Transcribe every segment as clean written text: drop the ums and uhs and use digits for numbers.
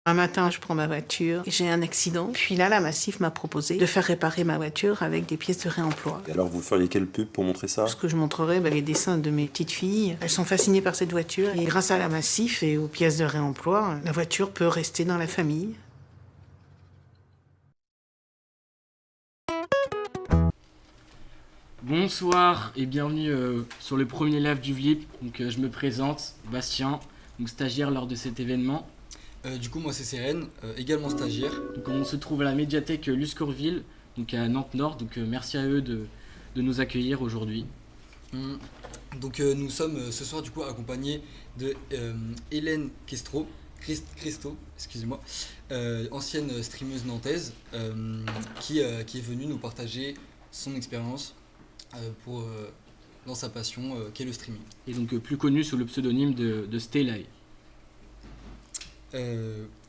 Un matin, je prends ma voiture et j'ai un accident. Puis là, la Massif m'a proposé de faire réparer ma voiture avec des pièces de réemploi. Et alors, vous feriez quelle pub pour montrer ça? Ce que je montrerai, les dessins de mes petites filles. Elles sont fascinées par cette voiture. Et grâce à la Massif et aux pièces de réemploi, la voiture peut rester dans la famille. Bonsoir et bienvenue sur le premier live du VLIP. Donc, je me présente, Bastien, donc stagiaire lors de cet événement. Du coup, moi c'est Sérène, également stagiaire. Donc, on se trouve à la médiathèque Luscourville, donc à Nantes-Nord. Donc merci à eux de nous accueillir aujourd'hui. Donc nous sommes ce soir du coup accompagnés de Hélène Cristo, excusez-moi, ancienne streameuse nantaise, qui est venue nous partager son expérience dans sa passion qu'est le streaming. Et donc plus connue sous le pseudonyme de Stelae.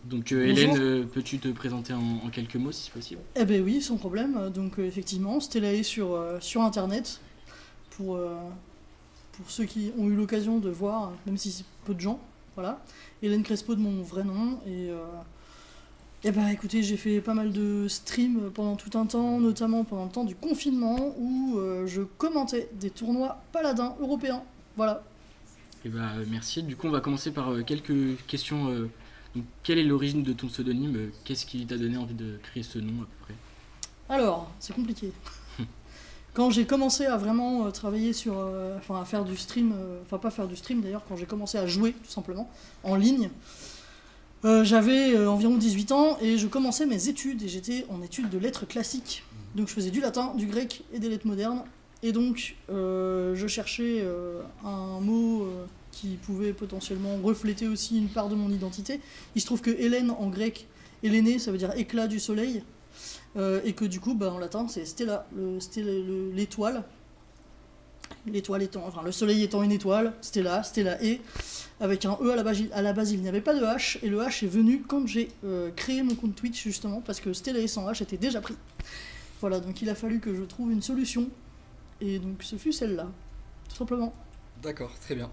Donc Hélène, peux-tu te présenter en quelques mots si possible? Eh ben oui, sans problème. Donc effectivement, Stelae sur internet pour ceux qui ont eu l'occasion de voir, même si c'est peu de gens, voilà. Hélène Crespo de mon vrai nom et bah écoutez, j'ai fait pas mal de streams pendant tout un temps, notamment pendant le temps du confinement où je commentais des tournois paladins européens, voilà. Et bah merci. Du coup, on va commencer par quelques questions. Donc, quelle est l'origine de ton pseudonyme? Qu'est-ce qui t'a donné envie de créer ce nom à peu près? Alors, c'est compliqué. Quand j'ai commencé à vraiment travailler sur... à faire du stream, pas faire du stream d'ailleurs, quand j'ai commencé à jouer tout simplement, en ligne, j'avais environ 18 ans et je commençais mes études et j'étais en études de lettres classiques. Donc je faisais du latin, du grec et des lettres modernes. Et donc je cherchais un mot... qui pouvait potentiellement refléter aussi une part de mon identité. Il se trouve que Hélène en grec, Héléné, ça veut dire éclat du soleil, et que du coup, en latin, c'est Stella, l'étoile. L'étoile étant, le soleil étant une étoile, Stella, Stellae, avec un E à la base, il n'y avait pas de H, et le H est venu quand j'ai créé mon compte Twitch, justement, parce que Stellae sans H était déjà pris. Voilà, donc il a fallu que je trouve une solution, et donc ce fut celle-là, tout simplement. D'accord, très bien.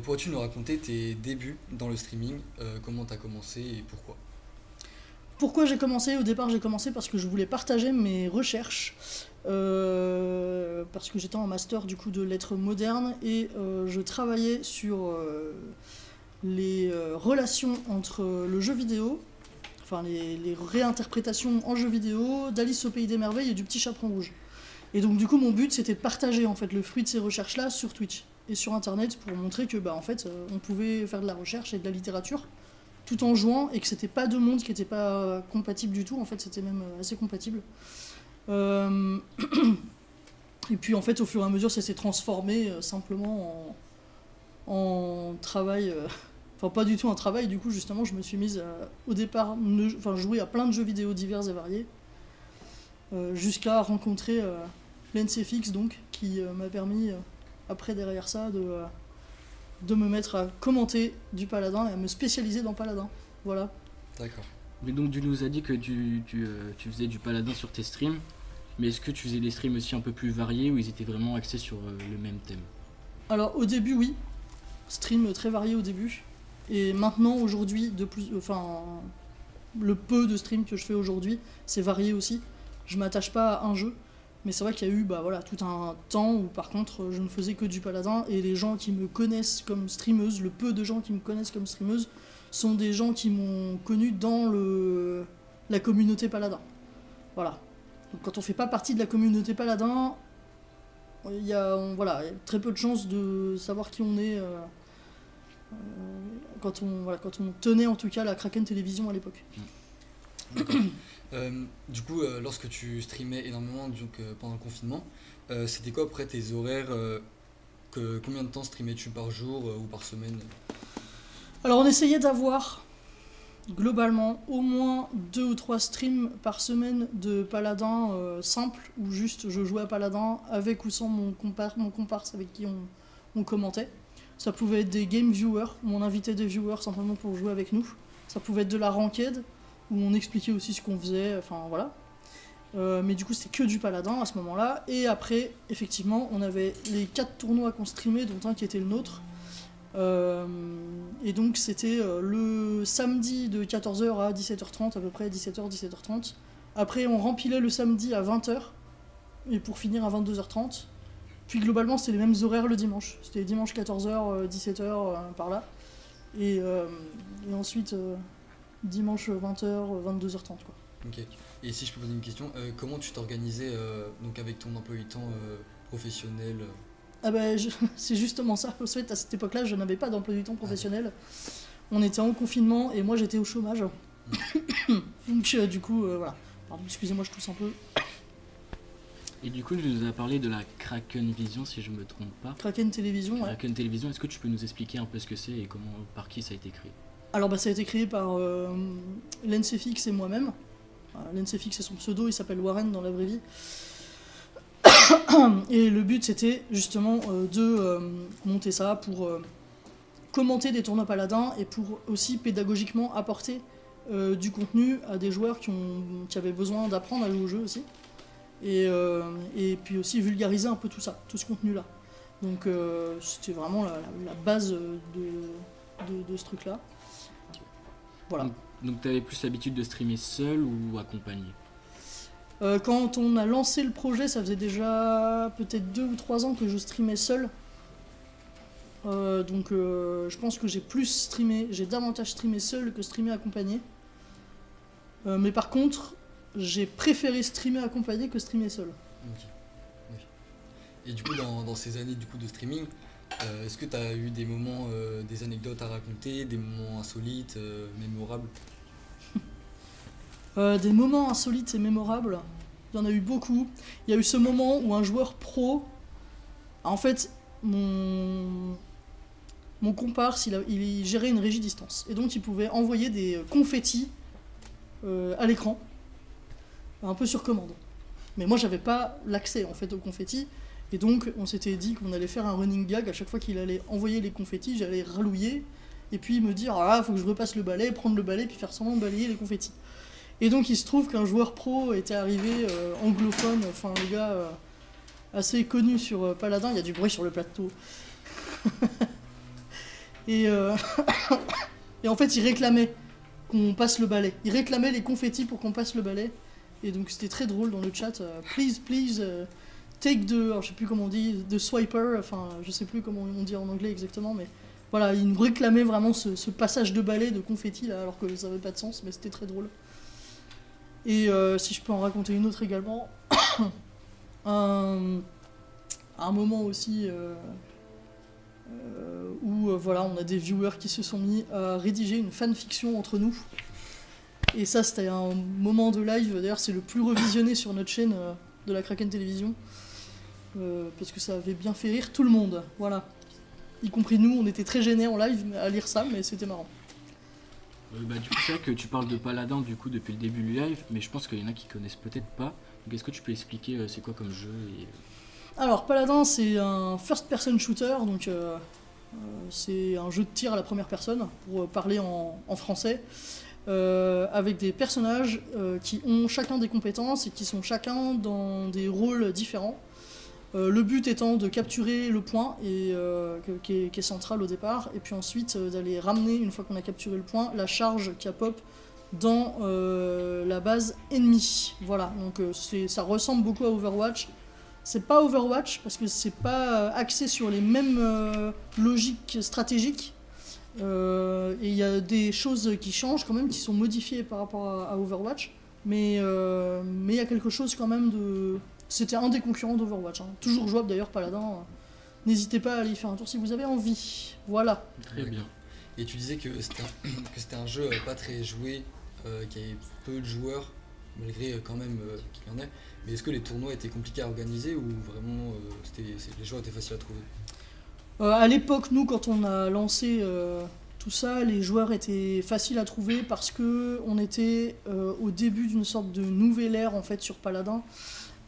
Pourrais-tu nous raconter tes débuts dans le streaming, comment tu as commencé et pourquoi? pourquoi j'ai commencé? Au départ, j'ai commencé parce que je voulais partager mes recherches, parce que j'étais en master du coup de lettres modernes et je travaillais sur les relations entre le jeu vidéo, enfin les réinterprétations en jeu vidéo d'Alice au Pays des Merveilles et du Petit Chaperon Rouge. Et donc du coup, mon but, c'était de partager en fait le fruit de ces recherches-là sur Twitch et sur Internet pour montrer que en fait, on pouvait faire de la recherche et de la littérature tout en jouant et que c'était pas deux mondes qui n'étaient pas compatibles du tout. En fait, c'était même assez compatible. Et puis en fait, au fur et à mesure, ça s'est transformé simplement en travail. Enfin, pas du tout un travail. Du coup, justement, je me suis mise au départ jouer à plein de jeux vidéo divers et variés, jusqu'à rencontrer l'NCFX, donc, qui m'a permis, après derrière ça, de me mettre à commenter du Paladin et à me spécialiser dans Paladin. Voilà. D'accord. Mais donc tu nous as dit que tu faisais du Paladin sur tes streams, mais est-ce que tu faisais des streams aussi un peu plus variés où ils étaient vraiment axés sur le même thème? Alors au début, oui. Stream très varié au début. Et maintenant, aujourd'hui, le peu de streams que je fais aujourd'hui, c'est varié aussi. Je m'attache pas à un jeu. Mais c'est vrai qu'il y a eu tout un temps où par contre je ne faisais que du Paladin et les gens qui me connaissent comme streameuse, le peu de gens qui me connaissent comme streameuse, sont des gens qui m'ont connue dans la communauté Paladin. Voilà. Donc quand on fait pas partie de la communauté Paladin, il y a très peu de chances de savoir qui on est quand on tenait en tout cas la Kraken Télévision à l'époque. D'accord. Du coup, lorsque tu streamais énormément pendant le confinement, c'était quoi après tes horaires combien de temps streamais-tu par jour ou par semaine? Alors on essayait d'avoir globalement au moins 2 ou 3 streams par semaine de Paladin simple, où juste je jouais à Paladin avec ou sans mon comparse avec qui on commentait. Ça pouvait être des game viewers, où on invitait des viewers simplement pour jouer avec nous. Ça pouvait être de la ranked, où on expliquait aussi ce qu'on faisait, enfin voilà. Mais du coup c'était que du Paladin à ce moment-là. Et après, effectivement, on avait les 4 tournois qu'on streamait, dont un qui était le nôtre. Et donc c'était le samedi de 14h à 17h30, à peu près 17h, 17h30. Après on rempilait le samedi à 20h, et pour finir à 22h30. Puis globalement c'était les mêmes horaires le dimanche. C'était dimanche 14h, 17h, par là. Et ensuite... dimanche 20h, 22h30 quoi. Ok. Et si je peux poser une question, comment tu t'organisais donc avec ton emploi du temps professionnel? Ah bah c'est justement ça. En fait, à cette époque-là, je n'avais pas d'emploi du temps professionnel. On était en confinement et moi j'étais au chômage. Donc du coup, voilà. Pardon, excusez-moi, je tousse un peu. Et du coup, tu nous as parlé de la Kraken Vision, si je me trompe pas. Kraken Télévision, ouais. Kraken Télévision, est-ce que tu peux nous expliquer un peu ce que c'est et par qui ça a été créé? Alors ça a été créé par l'NCFX et moi-même. L'NCFX c'est son pseudo, il s'appelle Warren dans la vraie vie. Et le but c'était justement de monter ça pour commenter des tournois Paladins et pour aussi pédagogiquement apporter du contenu à des joueurs qui avaient besoin d'apprendre à jouer au jeu aussi. Et puis aussi vulgariser un peu tout ça, tout ce contenu-là. Donc c'était vraiment la base de ce truc-là. Voilà. Donc tu avais plus l'habitude de streamer seul ou accompagné? Quand on a lancé le projet, ça faisait déjà peut-être 2 ou 3 ans que je streamais seul. Donc je pense que j'ai davantage streamé seul que streamé accompagné. Mais par contre, j'ai préféré streamer accompagné que streamer seul. Ok. Oui. Et du coup, dans ces années de streaming, est-ce que tu as eu des moments, des anecdotes à raconter, des moments insolites, mémorables? Des moments insolites et mémorables, il y en a eu beaucoup. Il y a eu ce moment où un joueur pro, en fait, mon comparse, il gérait une régie distance. Et donc il pouvait envoyer des confettis à l'écran, un peu sur commande. Mais moi j'avais pas l'accès en fait aux confettis. Et donc on s'était dit qu'on allait faire un running gag, à chaque fois qu'il allait envoyer les confettis, j'allais rallouer, et puis me dire ah faut que je repasse le balai, prendre le balai, puis faire semblant de balayer les confettis. Et donc il se trouve qu'un joueur pro était arrivé, anglophone, enfin le gars assez connu sur Paladin, il y a du bruit sur le plateau. et en fait il réclamait qu'on passe le balai. Ils réclamaient les confettis pour qu'on passe le balai. Et donc c'était très drôle dans le chat. Please, take the... Alors, je sais plus comment on dit, the swiper, enfin je sais plus comment on dit en anglais exactement, mais voilà, ils nous réclamaient vraiment ce passage de balai de confettis là, alors que ça n'avait pas de sens, mais c'était très drôle. Et si je peux en raconter une autre également, un moment aussi où voilà, on a des viewers qui se sont mis à rédiger une fanfiction entre nous. Et ça, c'était un moment de live, d'ailleurs c'est le plus revisionné sur notre chaîne de la Kraken Télévision, parce que ça avait bien fait rire tout le monde, voilà. Y compris nous, on était très gênés en live à lire ça, mais c'était marrant. Du coup, c'est vrai que tu parles de Paladin du coup depuis le début du live, mais je pense qu'il y en a qui connaissent peut-être pas. Donc est-ce que tu peux expliquer c'est quoi comme jeu Alors Paladin, c'est un first-person shooter, donc c'est un jeu de tir à la première personne, pour parler en français. Avec des personnages qui ont chacun des compétences et qui sont chacun dans des rôles différents. Le but étant de capturer le point et, qui est central au départ, et puis ensuite d'aller ramener, une fois qu'on a capturé le point, la charge qui a pop dans la base ennemie. Voilà, donc ça ressemble beaucoup à Overwatch. C'est pas Overwatch parce que c'est pas axé sur les mêmes logiques stratégiques. Et il y a des choses qui changent quand même, qui sont modifiées par rapport à Overwatch, mais il y a quelque chose quand même de... C'était un des concurrents d'Overwatch, hein. Toujours jouable d'ailleurs, Paladin. N'hésitez pas à aller y faire un tour si vous avez envie. Voilà. Très bien. Et tu disais que c'était un jeu pas très joué, qui avait peu de joueurs, malgré quand même qu'il y en ait. Mais est-ce que les tournois étaient compliqués à organiser ou vraiment les joueurs étaient faciles à trouver? À l'époque, nous, quand on a lancé tout ça, les joueurs étaient faciles à trouver parce que on était au début d'une sorte de nouvelle ère en fait sur Paladin.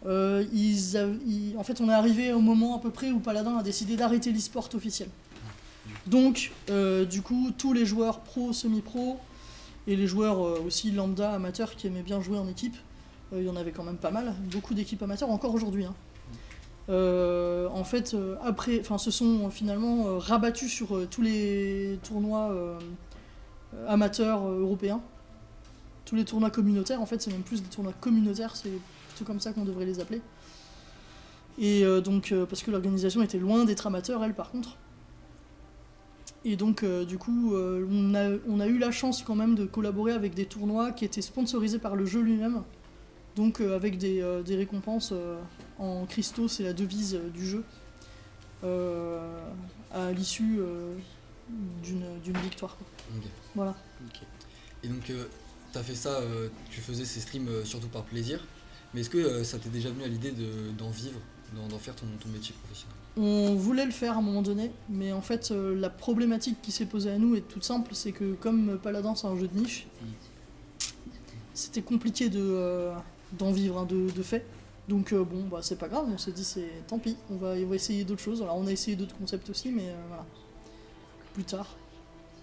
En fait, on est arrivé au moment à peu près où Paladin a décidé d'arrêter l'e-sport officiel. Donc, du coup, tous les joueurs pro, semi-pro et les joueurs aussi lambda, amateurs qui aimaient bien jouer en équipe, il y en avait quand même pas mal, beaucoup d'équipes amateurs encore aujourd'hui. Hein. En fait, après, se sont finalement rabattus sur tous les tournois amateurs européens, tous les tournois communautaires. En fait, c'est même plus des tournois communautaires, c'est plutôt comme ça qu'on devrait les appeler. Et donc, parce que l'organisation était loin d'être amateur, elle, par contre. Et donc, du coup, on a eu la chance quand même de collaborer avec des tournois qui étaient sponsorisés par le jeu lui-même. Donc, avec des récompenses en cristaux, c'est la devise du jeu, à l'issue d'une victoire. Quoi. Okay. Voilà. Okay. Et donc, tu as fait ça, tu faisais ces streams surtout par plaisir, mais est-ce que ça t'est déjà venu à l'idée d'en vivre, d'en faire ton métier professionnel? On voulait le faire à un moment donné, mais en fait, la problématique qui s'est posée à nous est toute simple, c'est que comme Paladin, c'est un jeu de niche, c'était compliqué d'en vivre, hein, de fait. Donc bon, bah c'est pas grave, on s'est dit tant pis, on va essayer d'autres choses. Alors on a essayé d'autres concepts aussi, mais voilà, plus tard.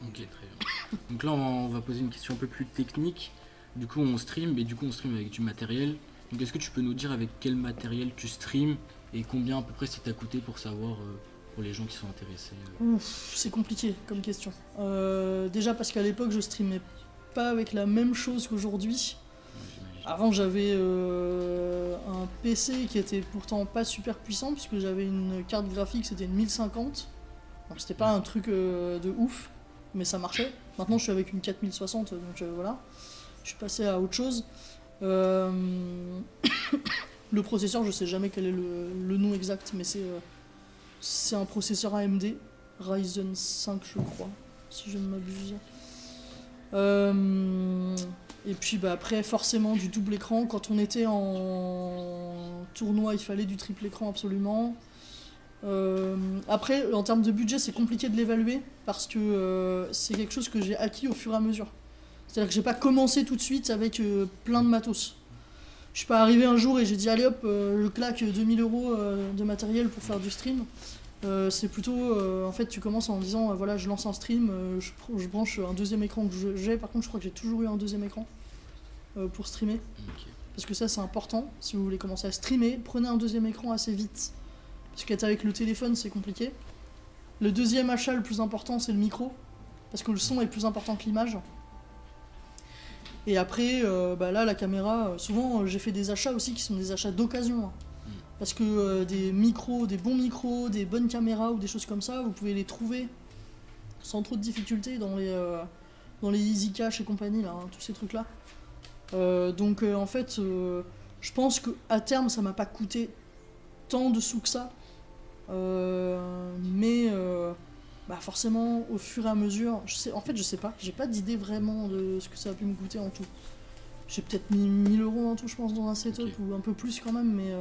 Ok, très bien. Donc là on va poser une question un peu plus technique. Du coup on stream, et du coup on stream avec du matériel. Donc est-ce que tu peux nous dire avec quel matériel tu stream et combien à peu près ça t'a coûté pour savoir, pour les gens qui sont intéressés Ouf, c'est compliqué comme question. Déjà parce qu'à l'époque je streamais pas avec la même chose qu'aujourd'hui. Avant j'avais un PC qui était pourtant pas super puissant puisque j'avais une carte graphique, c'était une 1050. Donc c'était pas un truc de ouf, mais ça marchait. Maintenant je suis avec une 4060, donc voilà. Je suis passé à autre chose. Le processeur, je sais jamais quel est le nom exact, mais c'est un processeur AMD, Ryzen 5 je crois, si je ne m'abuse. Et puis bah, après forcément du double écran, quand on était en tournoi il fallait du triple écran absolument. Après en termes de budget c'est compliqué de l'évaluer parce que c'est quelque chose que j'ai acquis au fur et à mesure. C'est-à-dire que j'ai pas commencé tout de suite avec plein de matos. Je suis pas arrivé un jour et j'ai dit allez hop, je claque 2000 € de matériel pour faire du stream. C'est plutôt, en fait tu commences en disant voilà je lance un stream, je branche un deuxième écran que j'ai, par contre je crois que j'ai toujours eu un deuxième écran pour streamer. Okay. Parce que ça c'est important, si vous voulez commencer à streamer, prenez un deuxième écran assez vite. Parce qu'être avec le téléphone c'est compliqué. Le deuxième achat le plus important c'est le micro, parce que le son est plus important que l'image. Et après, bah là, la caméra, souvent j'ai fait des achats aussi qui sont des achats d'occasion. Hein. Parce que des bons micros, des bonnes caméras ou des choses comme ça, vous pouvez les trouver sans trop de difficultés dans les Easy Cash et compagnie, là, hein, tous ces trucs-là. Donc en fait, je pense qu'à terme, ça m'a pas coûté tant de sous que ça. Mais bah forcément, au fur et à mesure, je sais pas, j'ai pas d'idée vraiment de ce que ça a pu me coûter en tout. J'ai peut-être mis 1000 € en tout, je pense, dans un setup, ou un peu plus quand même, mais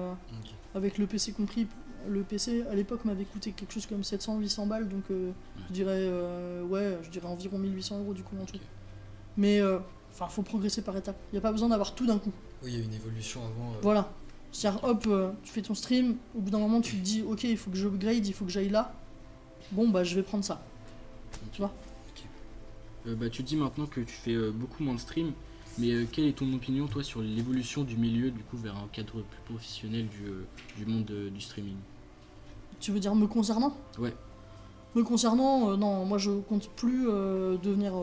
avec le PC compris. Le PC à l'époque m'avait coûté quelque chose comme 700-800 balles, donc je dirais environ 1800 € du coup en tout. Mais faut progresser par étapes. Il n'y a pas besoin d'avoir tout d'un coup. Oui, il y a une évolution avant. Voilà. C'est-à-dire, hop, tu fais ton stream, au bout d'un moment tu te dis, ok, il faut que je upgrade, il faut que j'aille là. Bon, bah je vais prendre ça. Tu vois. Bah, tu dis maintenant que tu fais beaucoup moins de stream, mais quelle est ton opinion, toi, sur l'évolution du milieu, du coup, vers un cadre plus professionnel du monde du streaming? Tu veux dire me concernant? Ouais. Me concernant, non, moi je compte plus devenir.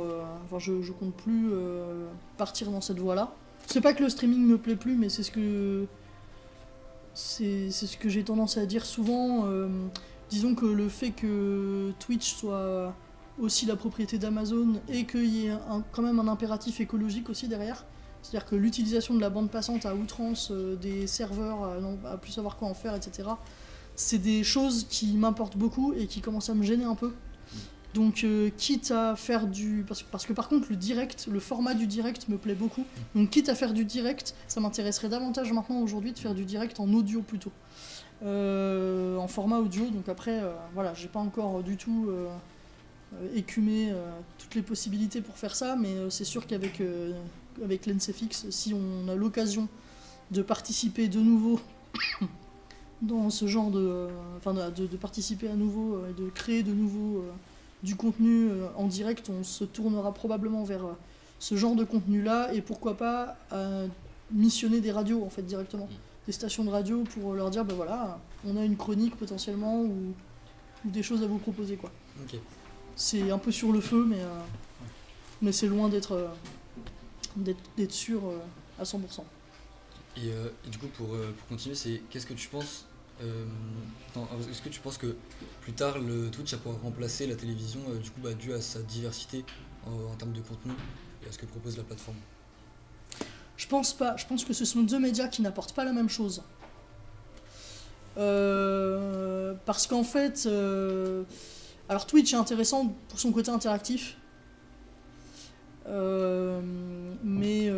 Je compte plus partir dans cette voie-là. C'est pas que le streaming me plaît plus, mais c'est ce que j'ai tendance à dire souvent. Disons que le fait que Twitch soit aussi la propriété d'Amazon et qu'il y ait quand même un impératif écologique aussi derrière, c'est-à-dire que l'utilisation de la bande passante à outrance, des serveurs à plus savoir quoi en faire, etc., c'est des choses qui m'importent beaucoup et qui commencent à me gêner un peu. Donc quitte à faire du... Parce que par contre le format du direct me plaît beaucoup. Donc quitte à faire du direct, ça m'intéresserait davantage maintenant aujourd'hui de faire du direct en audio plutôt. En format audio, donc après, voilà, j'ai pas encore du tout écumé toutes les possibilités pour faire ça, mais c'est sûr qu'avec avec LensFX, si on a l'occasion de participer de nouveau dans ce genre de participer à nouveau et de créer de nouveau du contenu en direct, on se tournera probablement vers ce genre de contenu-là, et pourquoi pas missionner des radios en fait directement, des stations de radio pour leur dire bah voilà, on a une chronique potentiellement ou des choses à vous proposer quoi. Okay. C'est un peu sur le feu, mais c'est loin d'être sûr à 100%. Et du coup pour continuer, c'est qu'est-ce que tu penses est-ce que tu penses que plus tard le Twitch va pouvoir remplacer la télévision du coup dû à sa diversité en termes de contenu et à ce que propose la plateforme? Je pense pas, je pense que ce sont deux médias qui n'apportent pas la même chose. Parce qu'en fait, alors Twitch est intéressant pour son côté interactif, mais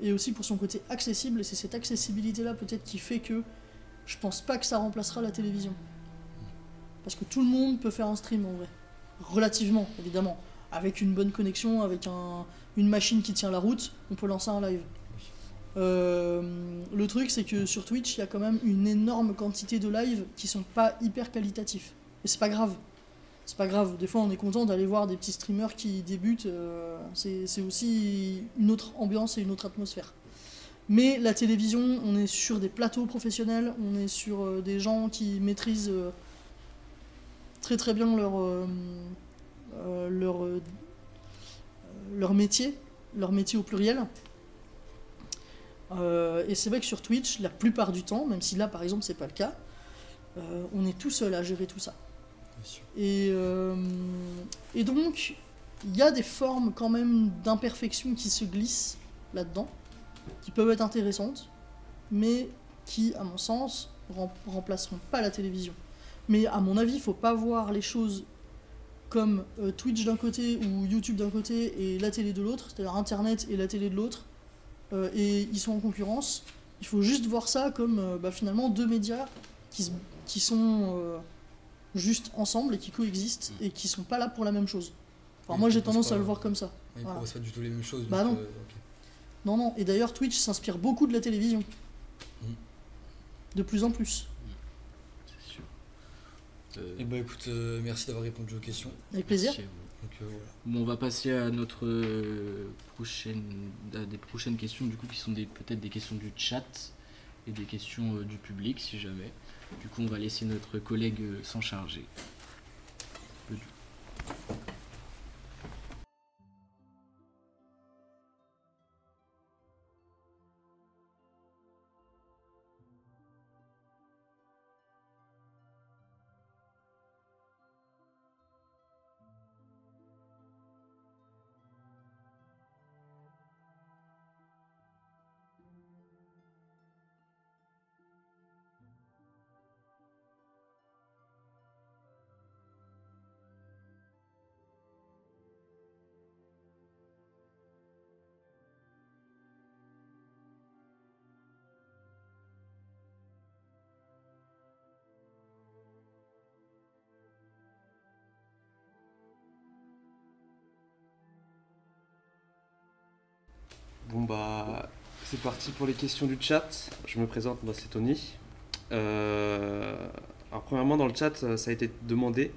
et aussi pour son côté accessible, et c'est cette accessibilité là peut-être qui fait que je pense pas que ça remplacera la télévision. Parce que tout le monde peut faire un stream en vrai. Relativement, évidemment. Avec une bonne connexion, avec une machine qui tient la route, on peut lancer un live. Le truc, c'est que sur Twitch, il y a quand même une énorme quantité de lives qui sont pas hyper qualitatifs. Et c'est pas grave. C'est pas grave. Des fois, on est content d'aller voir des petits streamers qui débutent. C'est aussi une autre ambiance et une autre atmosphère. Mais la télévision, on est sur des plateaux professionnels, on est sur des gens qui maîtrisent très très bien leur métier au pluriel. Et c'est vrai que sur Twitch, la plupart du temps, même si là par exemple c'est pas le cas, on est tout seul à gérer tout ça. Et donc, il y a des formes quand même d'imperfection qui se glissent là-dedans, qui peuvent être intéressantes, mais qui, à mon sens, remplaceront pas la télévision. Mais à mon avis, il faut pas voir les choses comme Twitch d'un côté ou YouTube d'un côté et la télé de l'autre, c'est-à-dire Internet et la télé de l'autre, et ils sont en concurrence. Il faut juste voir ça comme finalement deux médias qui sont juste ensemble et qui coexistent et qui sont pas là pour la même chose. Enfin, moi j'ai tendance à le voir comme ça. Ils ne proposent pas du tout les mêmes choses. Bah donc, non. Non, et d'ailleurs Twitch s'inspire beaucoup de la télévision. De plus en plus. C'est sûr. Et écoute, merci d'avoir répondu aux questions. Avec plaisir. Donc, voilà. Bon, on va passer à notre des prochaines questions du coup qui sont peut-être des questions du chat et des questions du public si jamais. Du coup, on va laisser notre collègue s'en charger. Bon bah, c'est parti pour les questions du chat. Je me présente, moi c'est Tony. Alors premièrement dans le chat, ça a été demandé,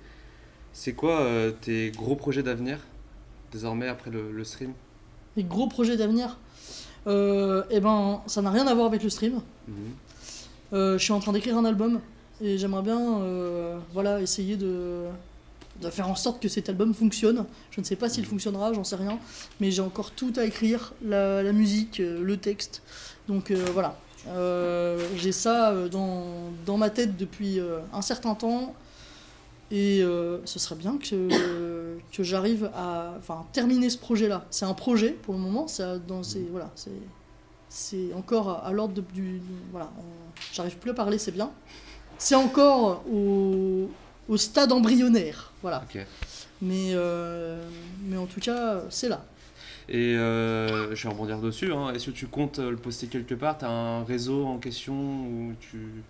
c'est quoi tes gros projets d'avenir, désormais après le stream? Les gros projets d'avenir, eh ben, ça n'a rien à voir avec le stream. Mhm. Je suis en train d'écrire un album et j'aimerais bien voilà, essayer de faire en sorte que cet album fonctionne. Je ne sais pas s'il fonctionnera, j'en sais rien, mais j'ai encore tout à écrire, la musique, le texte. Donc voilà, j'ai ça dans ma tête depuis un certain temps et ce serait bien que j'arrive à terminer ce projet-là. C'est un projet pour le moment, voilà, c'est encore à l'ordre voilà, j'arrive plus à parler, c'est bien. C'est encore au stade embryonnaire, voilà. Ok. Mais en tout cas, c'est là. Et je vais rebondir dessus, hein. Est-ce que tu comptes le poster quelque part? T'as un réseau en question où tu...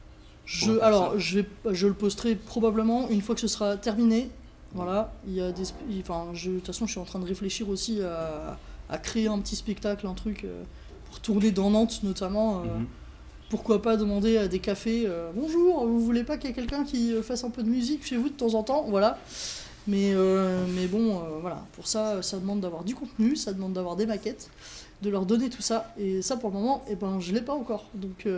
Alors, je le posterai probablement une fois que ce sera terminé. Voilà, il y a de toute façon, je suis en train de réfléchir aussi à créer un petit spectacle, un truc pour tourner dans Nantes notamment. Pourquoi pas demander à des cafés bonjour, vous voulez pas qu'il y ait quelqu'un qui fasse un peu de musique chez vous de temps en temps, voilà. Mais bon, voilà, pour ça, ça demande d'avoir du contenu, ça demande d'avoir des maquettes, de leur donner tout ça. Et ça, pour le moment, eh ben, je l'ai pas encore. Donc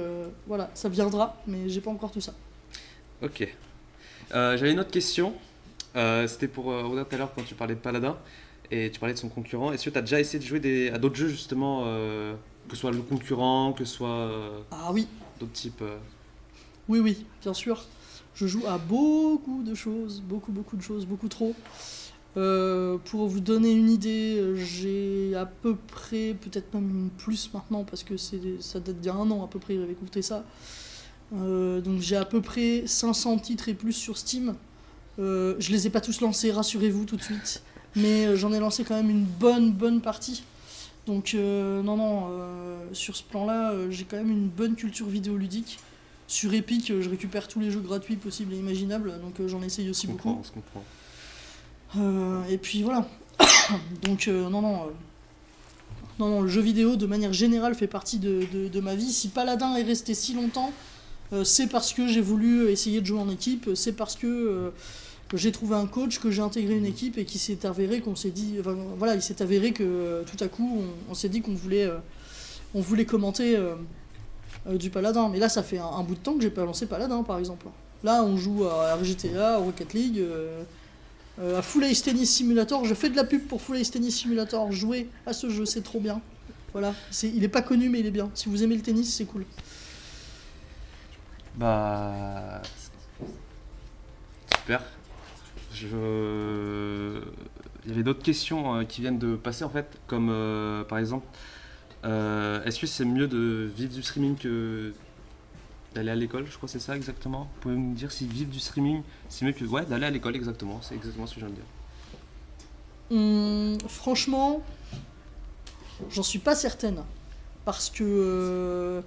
voilà, ça viendra, mais j'ai pas encore tout ça. Ok. J'avais une autre question. C'était pour Roda tout à l'heure quand tu parlais de Paladin et tu parlais de son concurrent. Est-ce que tu as déjà essayé de jouer à d'autres jeux justement, que ce soit le concurrent, que ce soit Ah oui, d'autres types oui, bien sûr. Je joue à beaucoup de choses, beaucoup de choses, beaucoup trop. Pour vous donner une idée, j'ai à peu près, peut-être même plus maintenant, parce que ça date d'il y a un an à peu près, j'avais écouté ça. Donc j'ai à peu près 500 titres et plus sur Steam. Je les ai pas tous lancés, rassurez-vous tout de suite. Mais j'en ai lancé quand même une bonne partie. Donc non, sur ce plan-là, j'ai quand même une bonne culture vidéoludique. Sur Epic, je récupère tous les jeux gratuits possibles et imaginables, donc j'en essaye aussi beaucoup. On se comprend. Et puis voilà. Donc non, le jeu vidéo de manière générale fait partie de ma vie. Si Paladin est resté si longtemps, c'est parce que j'ai voulu essayer de jouer en équipe, c'est parce que j'ai trouvé un coach, que j'ai intégré une équipe et qu'il s'est avéré qu'on s'est dit, voilà, il s'est avéré que tout à coup on s'est dit qu'on voulait commenter du Paladin. Mais là ça fait un bout de temps que j'ai pas lancé Paladin par exemple. Là on joue à RGTA, à Rocket League, à Full Ice Tennis Simulator. Je fais de la pub pour Full Ice Tennis Simulator, jouez à ce jeu, c'est trop bien. Voilà, il est pas connu mais il est bien. Si vous aimez le tennis, c'est cool. Bah... Super. Il y avait d'autres questions qui viennent de passer en fait, comme par exemple, est-ce que c'est mieux de vivre du streaming que d'aller à l'école? Je crois que c'est ça exactement. Vous pouvez me dire si vivre du streaming, c'est mieux que d'aller à l'école exactement. C'est exactement ce que je viens de dire. Franchement, j'en suis pas certaine. Parce que...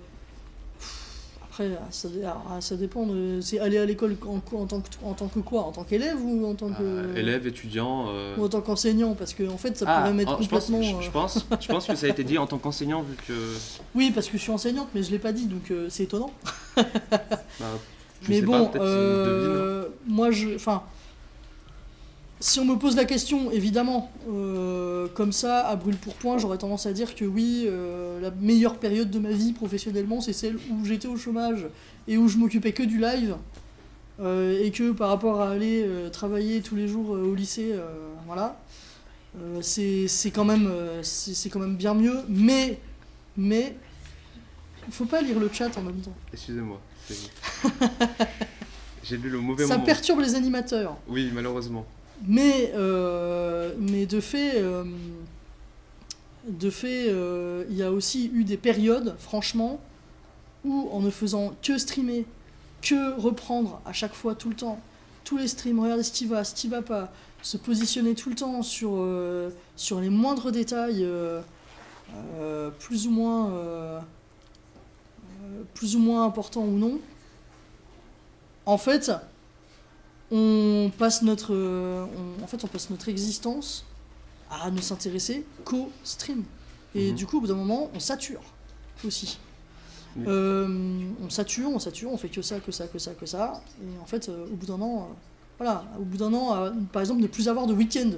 après, ça dépend de... C'est aller à l'école en tant que quoi? En tant qu'élève ou en tant que... Élève, étudiant... Ou en tant qu'enseignant? Parce que en fait, ça pourrait mettre complètement... Je pense que ça a été dit en tant qu'enseignant, vu que... Oui, parce que je suis enseignante, mais je l'ai pas dit, donc c'est étonnant. Mais bon, moi, si on me pose la question, évidemment, comme ça, à brûle-pourpoint, j'aurais tendance à dire que oui, la meilleure période de ma vie professionnellement, c'est celle où j'étais au chômage et où je m'occupais que du live. Et que par rapport à aller travailler tous les jours au lycée, voilà, c'est quand même bien mieux. Mais, il faut pas lire le chat en même temps. Excusez-moi, j'ai lu le mauvais moment. Ça perturbe les animateurs. Oui, malheureusement. Mais de fait, il y a aussi eu des périodes, franchement, où en ne faisant que streamer, que reprendre à chaque fois, tout le temps, tous les streams, regarder ce qui va pas, se positionner tout le temps sur les moindres détails, plus ou moins importants ou non. En fait, on passe notre existence à ne s'intéresser qu'au stream. Et Mhm. du coup, au bout d'un moment, on sature aussi. Oui. On sature, on fait que ça, que ça, que ça, que ça. Et en fait, au bout d'un an, voilà, au bout d'un an, par exemple, ne plus avoir de week-end.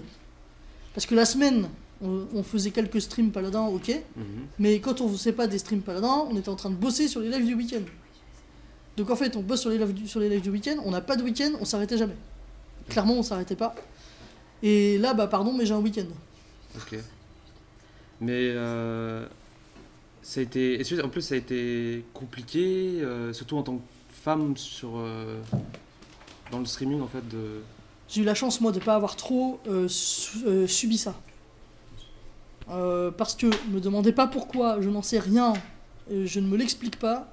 Parce que la semaine, on faisait quelques streams paladins, ok. Mhm. Mais quand on faisait pas des streams paladins, on était en train de bosser sur les lives du week-end. Donc en fait, on bosse sur les lives du week-end, on n'a pas de week-end, on s'arrêtait jamais. Clairement, on s'arrêtait pas. Et là, bah pardon, mais j'ai un week-end. Ok. Mais ça a été. Est-ce que, en plus, ça a été compliqué, surtout en tant que femme dans le streaming en fait de. J'ai eu la chance, moi, de pas avoir trop subi ça. Parce que, me demandez pas pourquoi, je n'en sais rien, je ne me l'explique pas.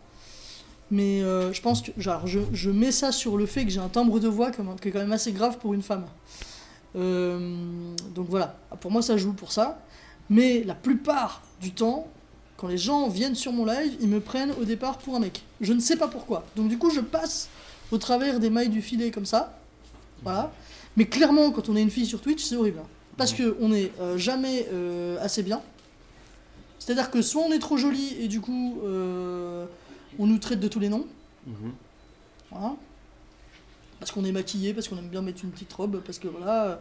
Mais je pense que, genre, je mets ça sur le fait que j'ai un timbre de voix qui est quand même assez grave pour une femme. Donc voilà, pour moi ça joue pour ça. Mais la plupart du temps, quand les gens viennent sur mon live, ils me prennent au départ pour un mec. Je ne sais pas pourquoi. Donc du coup, je passe au travers des mailles du filet comme ça. Voilà. Mais clairement, quand on est une fille sur Twitch, c'est horrible. Parce qu'on n'est jamais assez bien. C'est-à-dire que soit on est trop joli et du coup on nous traite de tous les noms. Mhm. Voilà. Parce qu'on est maquillé, parce qu'on aime bien mettre une petite robe, parce que voilà.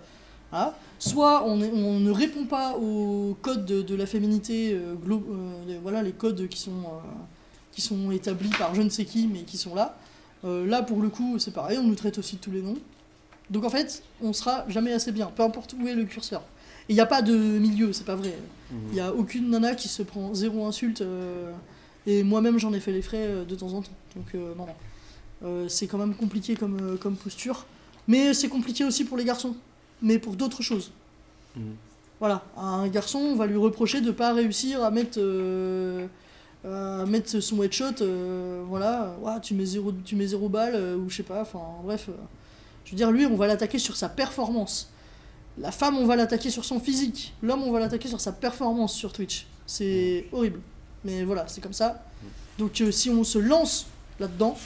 Voilà. Soit on ne répond pas aux codes de la féminité, voilà, les codes qui sont établis par je ne sais qui, mais qui sont là. Là, pour le coup, c'est pareil, on nous traite aussi de tous les noms. Donc en fait, on sera jamais assez bien, peu importe où est le curseur. Et il n'y a pas de milieu, c'est pas vrai. Il n'y a aucune nana qui se prend zéro insulte, et moi-même j'en ai fait les frais de temps en temps. Donc non. C'est quand même compliqué comme posture. Mais c'est compliqué aussi pour les garçons, mais pour d'autres choses. Mhm. Voilà, un garçon, on va lui reprocher de ne pas réussir à mettre son headshot, voilà, ouah, tu mets zéro balle, ou je sais pas, enfin bref. Je veux dire, lui, on va l'attaquer sur sa performance. La femme, on va l'attaquer sur son physique. L'homme, on va l'attaquer sur sa performance sur Twitch. C'est horrible. Mais voilà, c'est comme ça. Donc si on se lance là-dedans,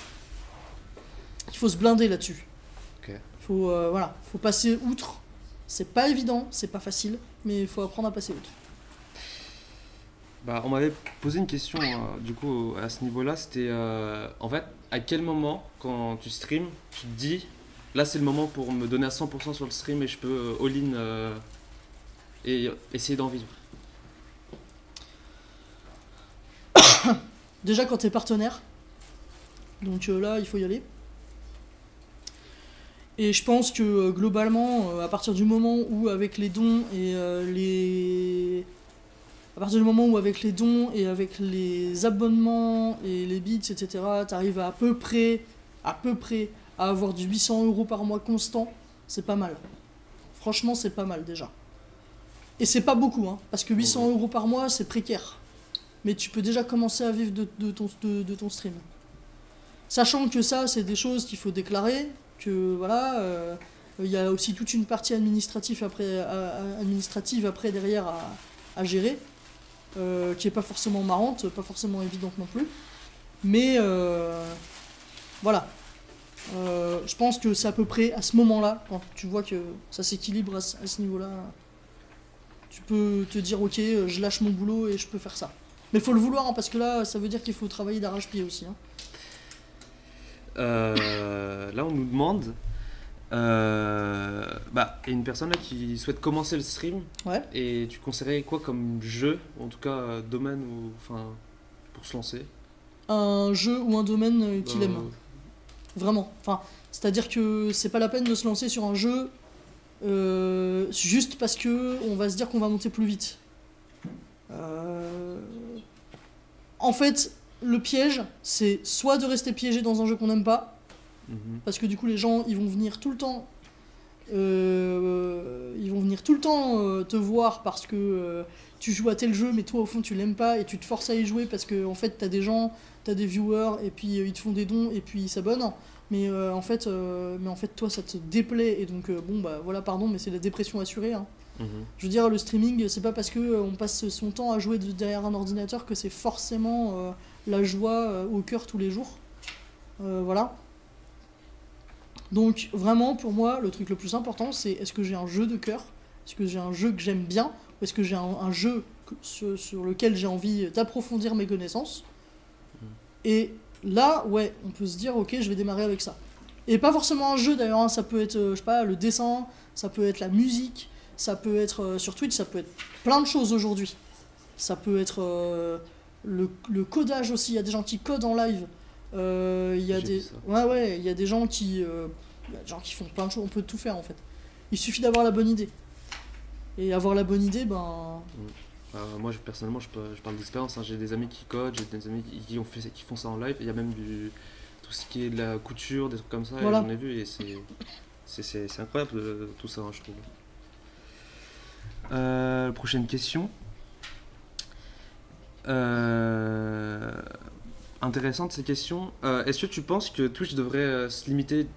il faut se blinder là-dessus. Ok. Faut passer outre. C'est pas évident, c'est pas facile, mais il faut apprendre à passer outre. Bah, on m'avait posé une question du coup à ce niveau-là, c'était en fait à quel moment quand tu streams, tu te dis là c'est le moment pour me donner à 100% sur le stream et je peux all-in et essayer d'en vivre. Déjà quand t'es partenaire, donc là il faut y aller. Et je pense que globalement, à partir du moment où avec les dons et à partir du moment où avec les dons et avec les abonnements et les bits, etc., t'arrives à peu près à avoir du 800 € par mois constant, c'est pas mal. Franchement, c'est pas mal déjà. Et c'est pas beaucoup, hein, parce que 800 € par mois, c'est précaire. Mais tu peux déjà commencer à vivre de ton stream. Sachant que ça, c'est des choses qu'il faut déclarer, que voilà, il y a aussi toute une partie administrative après derrière à gérer, qui est pas forcément marrante, pas forcément évidente non plus. Mais voilà. Je pense que c'est à peu près à ce moment-là, quand tu vois que ça s'équilibre à ce niveau-là, tu peux te dire ok, je lâche mon boulot et je peux faire ça. Mais faut le vouloir, hein, parce que là, ça veut dire qu'il faut travailler d'arrache-pied aussi. Hein. Là, on nous demande, il y a une personne là qui souhaite commencer le stream. Ouais. Et tu conseillerais quoi comme jeu, ou en tout cas domaine, ou enfin pour se lancer? Un jeu ou un domaine qu'il aime. Euh, Vraiment. Enfin, c'est-à-dire que c'est pas la peine de se lancer sur un jeu juste parce que on va se dire qu'on va monter plus vite. En fait, le piège, c'est soit de rester piégé dans un jeu qu'on n'aime pas, parce que du coup les gens ils vont venir tout le temps te voir parce que tu joues à tel jeu mais toi au fond tu l'aimes pas et tu te forces à y jouer parce que en fait t'as des gens, t'as des viewers et puis ils te font des dons et puis ils s'abonnent, mais en fait toi ça te déplaît et donc bon bah voilà pardon mais c'est la dépression assurée hein. Je veux dire le streaming c'est pas parce que on passe son temps à jouer derrière un ordinateur que c'est forcément la joie au cœur tous les jours, voilà. Donc vraiment pour moi le truc le plus important c'est est-ce que j'ai un jeu de cœur, est-ce que j'ai un jeu que j'aime bien, ou est-ce que j'ai un jeu sur lequel j'ai envie d'approfondir mes connaissances. Et là, ouais, on peut se dire, ok, je vais démarrer avec ça. Et pas forcément un jeu d'ailleurs, hein, ça peut être, je sais pas, le dessin, ça peut être la musique, ça peut être sur Twitch, ça peut être plein de choses aujourd'hui. Ça peut être le codage aussi, il y a des gens qui codent en live. Il y a J'ai des... vu ça. Ouais, il y a des gens qui... il y a des gens qui font plein de choses, on peut tout faire en fait. Il suffit d'avoir la bonne idée. Et avoir la bonne idée, ben... Moi, personnellement, je parle d'expérience. Hein. J'ai des amis qui codent, j'ai des amis qui font ça en live. Il y a même tout ce qui est de la couture, des trucs comme ça. Voilà. Et j'en ai vu et c'est incroyable tout ça, hein, je trouve. Prochaine question. Intéressante ces questions. Est-ce que tu penses que Twitch devrait se limiter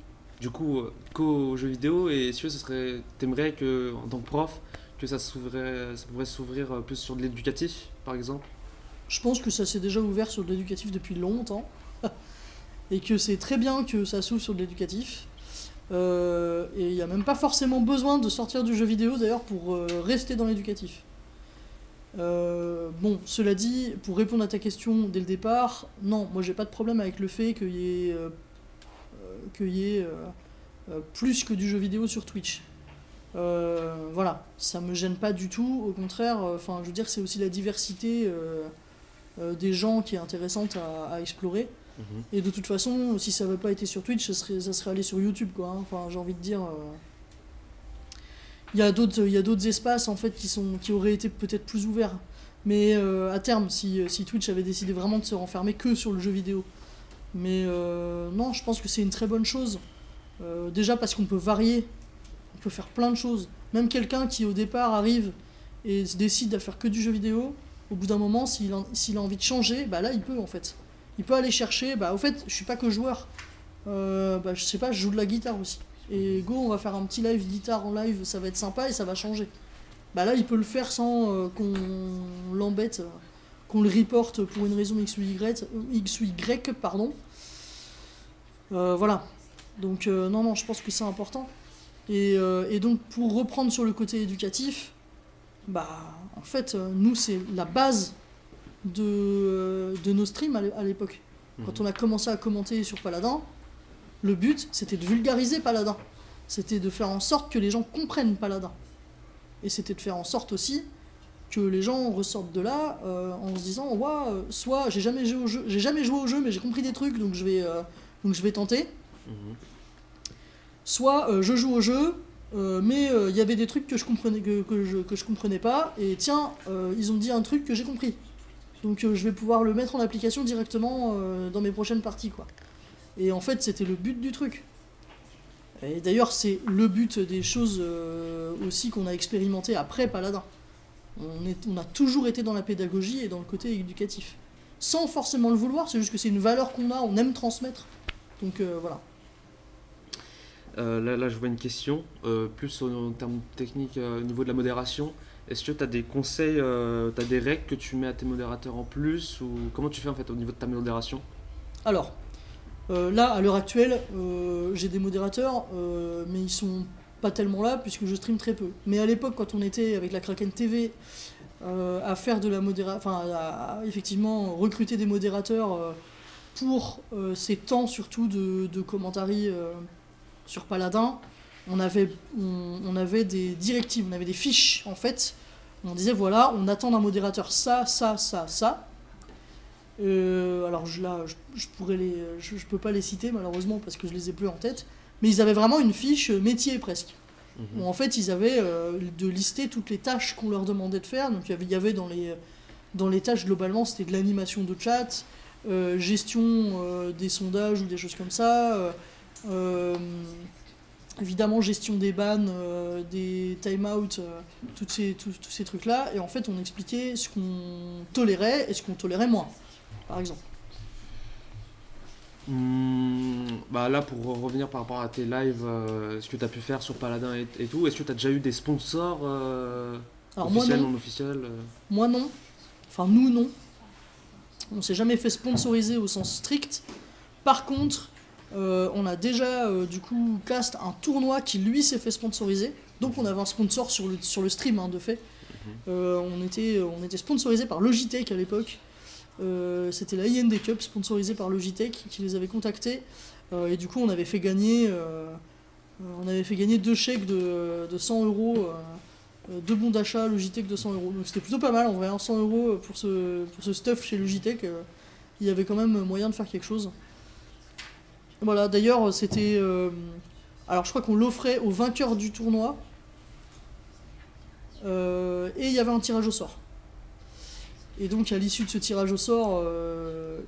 du coup qu'aux jeux vidéo et est-ce que t'aimerais que en tant que prof que ça pourrait s'ouvrir plus sur de l'éducatif par exemple? Je pense que ça s'est déjà ouvert sur de l'éducatif depuis longtemps. Et que c'est très bien que ça s'ouvre sur de l'éducatif. Et il n'y a même pas forcément besoin de sortir du jeu vidéo d'ailleurs pour rester dans l'éducatif. Bon, cela dit, pour répondre à ta question dès le départ, non, moi j'ai pas de problème avec le fait qu'il y ait plus que du jeu vidéo sur Twitch. Voilà, ça me gêne pas du tout, au contraire, je veux dire, c'est aussi la diversité des gens qui est intéressante à explorer. Et de toute façon, si ça n'avait pas été sur Twitch, ça serait allé sur YouTube, quoi. Hein. Enfin, j'ai envie de dire, il y a d'autres espaces en fait qui auraient été peut-être plus ouverts. Mais à terme, si Twitch avait décidé vraiment de se renfermer que sur le jeu vidéo. Mais non, je pense que c'est une très bonne chose. Déjà parce qu'on peut varier, on peut faire plein de choses. Même quelqu'un qui au départ arrive et se décide à faire que du jeu vidéo, au bout d'un moment, s'il a envie de changer, bah là il peut en fait. Il peut aller chercher, bah au fait, je suis pas que joueur. Je sais pas, je joue de la guitare aussi. Et go, on va faire un petit live guitare en live, ça va être sympa et ça va changer. Bah là, il peut le faire sans qu'on l'embête, qu'on le reporte pour une raison X ou Y, pardon. Voilà. Donc non, je pense que c'est important. Et donc pour reprendre sur le côté éducatif, bah en fait, nous c'est la base de nos streams à l'époque. Quand on a commencé à commenter sur Paladin, le but c'était de vulgariser Paladin. C'était de faire en sorte que les gens comprennent Paladin. Et c'était de faire en sorte aussi que les gens ressortent de là en se disant waouh, soit j'ai jamais joué au jeu mais j'ai compris des trucs donc je vais tenter. Soit je joue au jeu mais il y avait des trucs que je comprenais pas et tiens ils ont dit un truc que j'ai compris. Donc je vais pouvoir le mettre en application directement dans mes prochaines parties quoi. Et en fait c'était le but du truc. Et d'ailleurs c'est le but des choses aussi qu'on a expérimenté après Paladin. On a toujours été dans la pédagogie et dans le côté éducatif. Sans forcément le vouloir, c'est juste que c'est une valeur qu'on a, on aime transmettre. Donc voilà. Là, je vois une question, plus en termes techniques au niveau de la modération. Est-ce que tu as des conseils, tu as des règles que tu mets à tes modérateurs en plus ou comment tu fais en fait au niveau de ta modération? Alors, là, à l'heure actuelle, j'ai des modérateurs, mais ils sont pas tellement là puisque je stream très peu. Mais à l'époque, quand on était avec la Kraken TV à faire de la modération, à effectivement recruter des modérateurs pour ces temps surtout de commentary sur Paladin, on avait des directives, on avait des fiches en fait. On disait voilà, on attend d'un modérateur ça. Alors je peux pas les citer malheureusement parce que je les ai plus en tête, mais ils avaient vraiment une fiche métier presque. Où en fait ils avaient de lister toutes les tâches qu'on leur demandait de faire. Donc il y avait dans les tâches globalement c'était de l'animation de chat, gestion des sondages ou des choses comme ça. Évidemment gestion des bans, des time-out, tous ces trucs-là. Et en fait, on expliquait ce qu'on tolérait et ce qu'on tolérait moins, par exemple. Bah là, pour revenir par rapport à tes lives, ce que tu as pu faire sur Paladin et tout, est-ce que tu as déjà eu des sponsors officiels, non officiels Moi, non. Enfin, nous, non. On s'est jamais fait sponsoriser au sens strict. Par contre... on a déjà du coup cast un tournoi qui lui s'est fait sponsoriser, donc on avait un sponsor sur le stream hein, de fait. On était sponsorisé par Logitech à l'époque. C'était la IND Cup sponsorisée par Logitech qui les avait contactés. Et du coup, on avait fait gagner 2 chèques de 100 €, 2 bons d'achat Logitech de 100 €. Donc c'était plutôt pas mal en vrai, 100 € pour ce stuff chez Logitech. Il y avait quand même moyen de faire quelque chose. Voilà, d'ailleurs, c'était. Alors, je crois qu'on l'offrait au vainqueur du tournoi. Et il y avait un tirage au sort. Et donc, à l'issue de ce tirage au sort,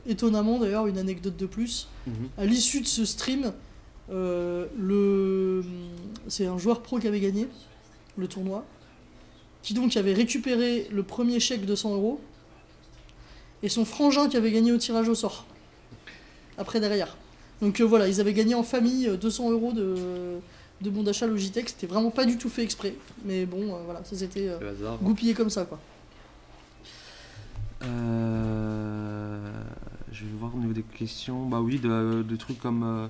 étonnamment d'ailleurs, une anecdote de plus, à l'issue de ce stream, c'est un joueur pro qui avait gagné le tournoi, qui donc avait récupéré le premier chèque de 100 €, et son frangin qui avait gagné au tirage au sort, après derrière. Donc voilà, ils avaient gagné en famille 200 € de bons d'achat Logitech, c'était vraiment pas du tout fait exprès, mais bon, voilà, ça s'était goupillé comme ça, quoi. Je vais voir au niveau des questions. Bah oui, de trucs comme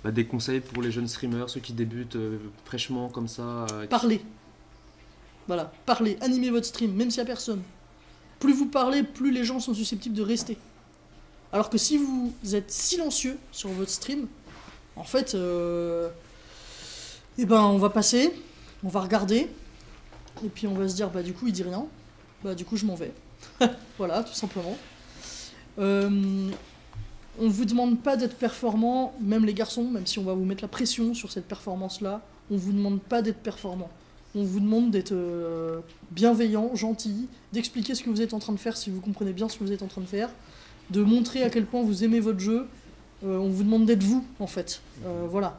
des conseils pour les jeunes streamers, ceux qui débutent fraîchement comme ça. Parlez. Voilà, parlez, animez votre stream, même s'il n'y a personne. Plus vous parlez, plus les gens sont susceptibles de rester. Alors que si vous êtes silencieux sur votre stream, en fait, on va passer, on va regarder, et puis on va se dire, bah du coup il dit rien, bah du coup je m'en vais. Voilà, tout simplement. On vous demande pas d'être performant, même les garçons, même si on va vous mettre la pression sur cette performance-là, on vous demande pas d'être performant. On vous demande d'être bienveillant, gentil, d'expliquer ce que vous êtes en train de faire si vous comprenez bien ce que vous êtes en train de faire, de montrer à quel point vous aimez votre jeu. On vous demande d'être vous, en fait. Voilà.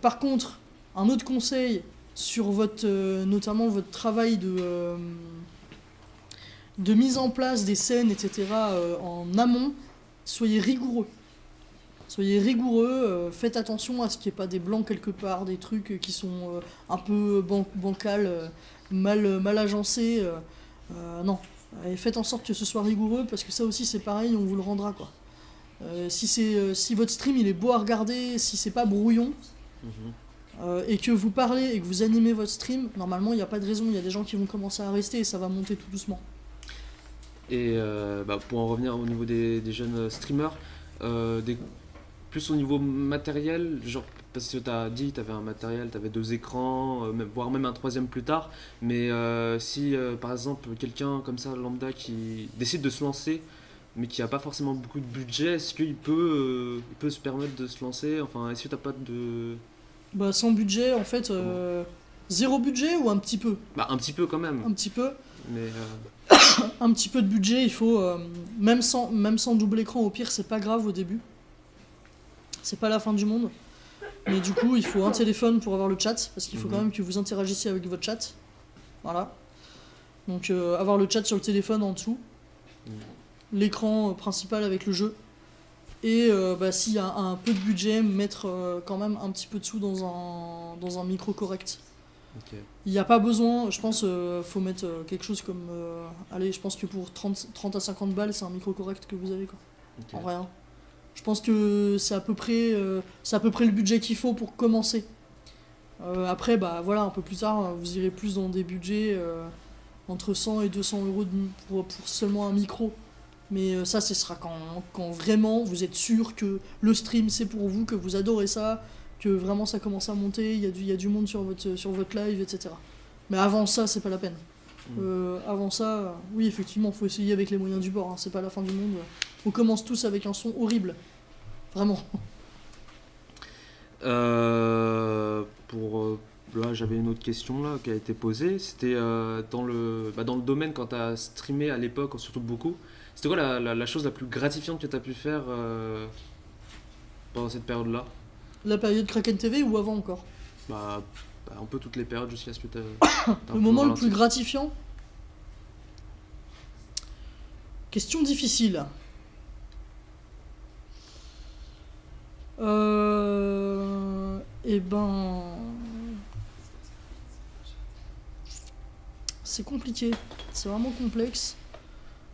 Par contre, un autre conseil sur notamment votre travail de mise en place des scènes, etc. En amont, soyez rigoureux. Soyez rigoureux, faites attention à ce qu'il n'y ait pas des blancs quelque part, des trucs qui sont un peu bancals, mal agencés. Non, et faites en sorte que ce soit rigoureux, parce que ça aussi c'est pareil, on vous le rendra, quoi. Si votre stream il est beau à regarder, si c'est pas brouillon, et que vous parlez et que vous animez votre stream, normalement il n'y a pas de raison, il y a des gens qui vont commencer à rester et ça va monter tout doucement. Et pour en revenir au niveau des jeunes streamers, plus au niveau matériel, genre parce que tu as dit tu avais un matériel, tu avais 2 écrans, voire même un 3e plus tard, mais si par exemple quelqu'un comme ça lambda qui décide de se lancer mais qui n'a pas forcément beaucoup de budget, est-ce qu'il peut se permettre de se lancer? Enfin, est-ce que tu n'as pas de... Bah sans budget en fait, 0 budget ou un petit peu? Bah un petit peu quand même. Un petit peu. Mais un petit peu de budget, il faut, même sans double écran au pire c'est pas grave au début. C'est pas la fin du monde. Mais du coup il faut un téléphone pour avoir le chat, parce qu'il faut quand même que vous interagissiez avec votre chat. Voilà. Donc avoir le chat sur le téléphone en dessous. L'écran principal avec le jeu. Et s'il y a un peu de budget, mettre quand même un petit peu de sous dans un micro correct. Okay. Il n'y a pas besoin, je pense, faut mettre quelque chose comme... allez, je pense que pour 30 à 50 balles, c'est un micro correct que vous avez, quoi. Okay. En vrai, hein. Je pense que c'est à peu près le budget qu'il faut pour commencer. Après, voilà, un peu plus tard, vous irez plus dans des budgets entre 100 et 200 € pour seulement un micro. Mais ça, ce sera quand vraiment vous êtes sûr que le stream c'est pour vous, que vous adorez ça, que vraiment ça commence à monter, il y a du monde sur votre live, etc. Mais avant ça, c'est pas la peine. Avant ça, oui, effectivement, il faut essayer avec les moyens du bord, hein, c'est pas la fin du monde. On commence tous avec un son horrible. Vraiment. Là, j'avais une autre question là, qui a été posée. C'était dans le domaine, quand tu as streamé à l'époque, surtout beaucoup. C'était quoi la chose la plus gratifiante que tu as pu faire pendant cette période-là? La période Kraken TV ou avant encore? Un peu toutes les périodes jusqu'à ce que tu le moment le plus gratifiant? Question difficile. C'est compliqué. C'est vraiment complexe.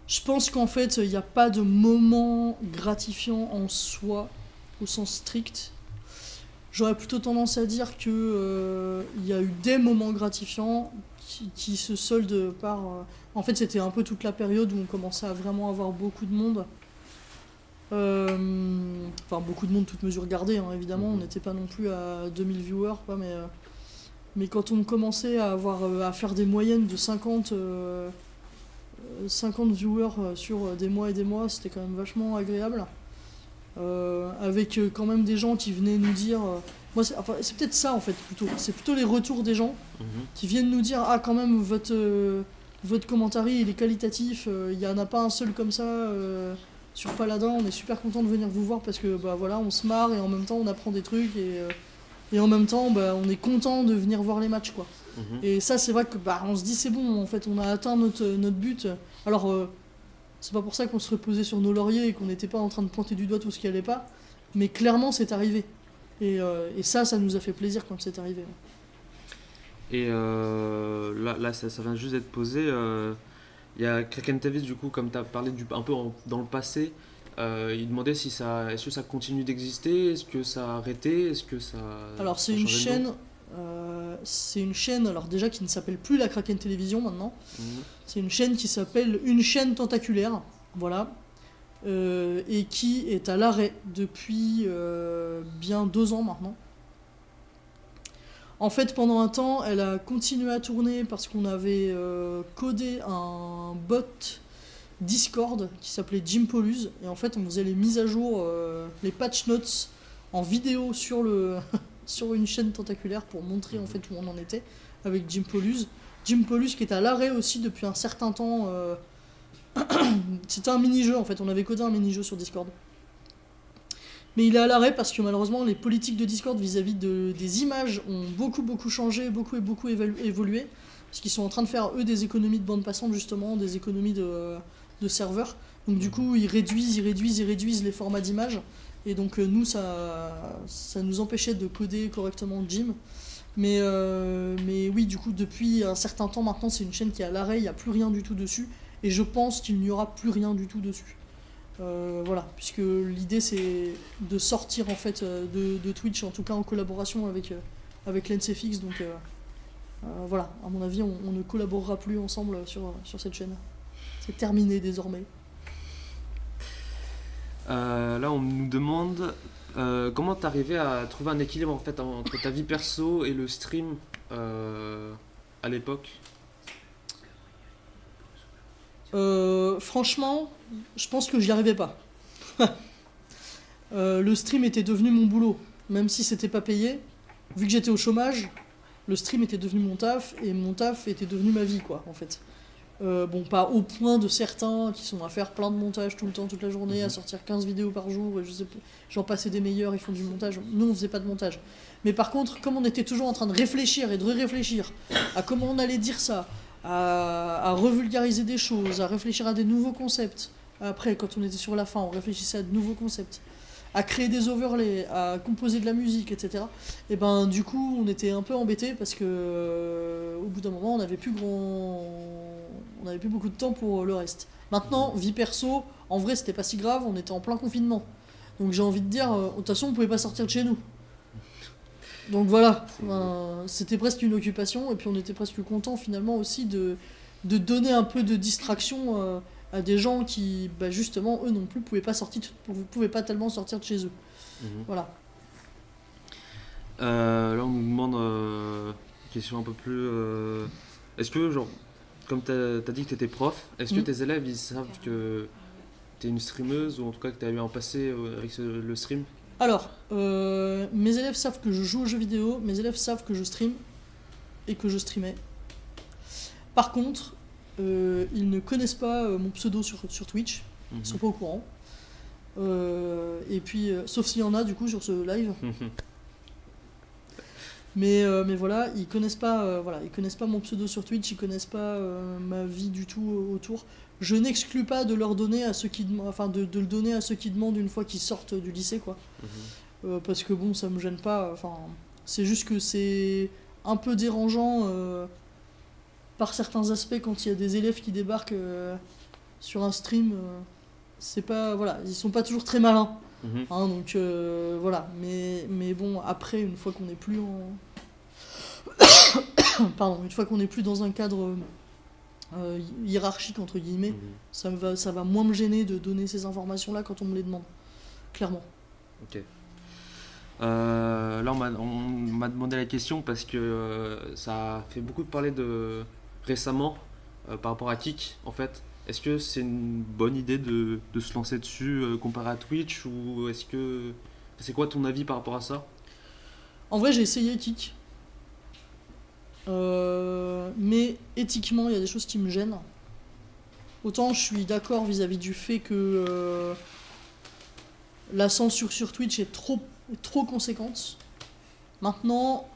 Je pense qu'en fait, il n'y a pas de moment gratifiant en soi, au sens strict. J'aurais plutôt tendance à dire que il y a eu des moments gratifiants qui se solde par... En fait, c'était un peu toute la période où on commençait à vraiment avoir beaucoup de monde. Enfin, beaucoup de monde, toute mesure gardée, hein, évidemment. On n'était pas non plus à 2000 viewers, quoi, mais quand on commençait à faire des moyennes de 50 viewers sur des mois et des mois, c'était quand même vachement agréable. Avec quand même des gens qui venaient nous dire... moi, c'est peut-être ça, en fait, plutôt. C'est plutôt les retours des gens qui viennent nous dire « Ah, quand même, votre commentaire, il est qualitatif, il n'y en a pas un seul comme ça sur Paladin, on est super content de venir vous voir parce que, bah voilà, on se marre et en même temps, on apprend des trucs et en même temps, bah, on est content de venir voir les matchs, quoi. » Et ça, c'est vrai que bah, on se dit c'est bon, en fait, on a atteint notre but. Alors, c'est pas pour ça qu'on se reposait sur nos lauriers et qu'on n'était pas en train de pointer du doigt tout ce qui allait pas, mais clairement, c'est arrivé. Et ça nous a fait plaisir quand c'est arrivé. Et là ça vient juste d'être posé. Il y a Kraken TV, du coup, comme tu as parlé un peu dans le passé, il demandait si est-ce que ça continue d'exister, est-ce que ça a arrêté, est-ce que ça... Alors c'est une chaîne, alors déjà qui ne s'appelle plus la Kraken Télévision maintenant. C'est une chaîne qui s'appelle Une chaîne tentaculaire, voilà, et qui est à l'arrêt depuis bien 2 ans maintenant. En fait, pendant un temps, elle a continué à tourner parce qu'on avait codé un bot Discord qui s'appelait Jimpolus, et en fait on faisait les mises à jour, les patch notes en vidéo sur sur une chaîne tentaculaire pour montrer en fait où on en était avec Jimpolus. Jimpolus qui est à l'arrêt aussi depuis un certain temps. C'était un mini-jeu en fait, on avait codé un mini-jeu sur Discord. Mais il est à l'arrêt parce que malheureusement les politiques de Discord vis-à-vis des images ont beaucoup changé, beaucoup évolué. Parce qu'ils sont en train de faire eux des économies de bande passante justement, des économies de serveurs. Donc du coup ils réduisent les formats d'images. Et donc nous ça nous empêchait de coder correctement Jim. Mais oui, du coup depuis un certain temps maintenant c'est une chaîne qui est à l'arrêt, il n'y a plus rien du tout dessus. Et je pense qu'il n'y aura plus rien du tout dessus. Voilà, puisque l'idée c'est de sortir en fait de Twitch, en tout cas en collaboration avec l'NCFX. Donc voilà, à mon avis on ne collaborera plus ensemble sur cette chaîne. C'est terminé désormais. Là on nous demande comment t'arrivais à trouver un équilibre en fait entre ta vie perso et le stream à l'époque. Franchement, je pense que j'y arrivais pas. Le stream était devenu mon boulot, même si c'était pas payé. Vu que j'étais au chômage, le stream était devenu mon taf, et mon taf était devenu ma vie, quoi, en fait. Bon, pas au point de certains qui sont à faire plein de montage tout le temps, toute la journée, à sortir 15 vidéos par jour, et j'en passais des meilleurs, ils font du montage. Nous, on faisait pas de montage. Mais par contre, comme on était toujours en train de réfléchir et de réfléchir à comment on allait dire ça, à revulgariser des choses, à réfléchir à des nouveaux concepts. Après, quand on était sur la fin, on réfléchissait à de nouveaux concepts, à créer des overlays, à composer de la musique, etc. Et ben, du coup, on était un peu embêtés parce que, au bout d'un moment, on n'avait plus beaucoup de temps pour le reste. Maintenant, vie perso, en vrai, c'était pas si grave, on était en plein confinement. Donc j'ai envie de dire, de toute façon, on pouvait pas sortir de chez nous. Donc voilà, c'était presque une occupation, et puis on était presque content finalement aussi de donner un peu de distraction à des gens qui, bah, justement, eux non plus pouvaient pas tellement sortir de chez eux. Voilà. Là on nous demande une question un peu plus... Est-ce que, genre, comme t'as dit que t'étais prof, est-ce que tes élèves ils savent que t'es une streameuse, ou en tout cas que t'as eu un passé avec le stream? Alors, mes élèves savent que je joue aux jeux vidéo, mes élèves savent que je stream et que je streamais. Par contre, ils ne connaissent pas mon pseudo sur Twitch, ils sont pas au courant. Et puis, sauf s'il y en a du coup sur ce live. Mais voilà, ils connaissent pas mon pseudo sur Twitch, ils connaissent pas ma vie du tout autour. Je n'exclus pas de leur donner à ceux qui de le donner à ceux qui demandent une fois qu'ils sortent du lycée, quoi. Parce que bon, ça me gêne pas. C'est juste que c'est un peu dérangeant par certains aspects quand il y a des élèves qui débarquent sur un stream. C'est pas, voilà, ils sont pas toujours très malins. Donc voilà. Mais bon, après, une fois qu'on n'est plus en pardon, une fois qu'on n'est plus dans un cadre hiérarchique entre guillemets, ça va moins me gêner de donner ces informations-là quand on me les demande, clairement. Ok. Là, on m'a demandé la question parce que ça a fait beaucoup de parler récemment par rapport à Kik, en fait. Est-ce que c'est une bonne idée de se lancer dessus comparé à Twitch ou est-ce que... C'est quoi ton avis par rapport à ça? En vrai, j'ai essayé Kik. Mais éthiquement, il y a des choses qui me gênent. Autant je suis d'accord vis-à-vis du fait que la censure sur Twitch est trop conséquente. Maintenant,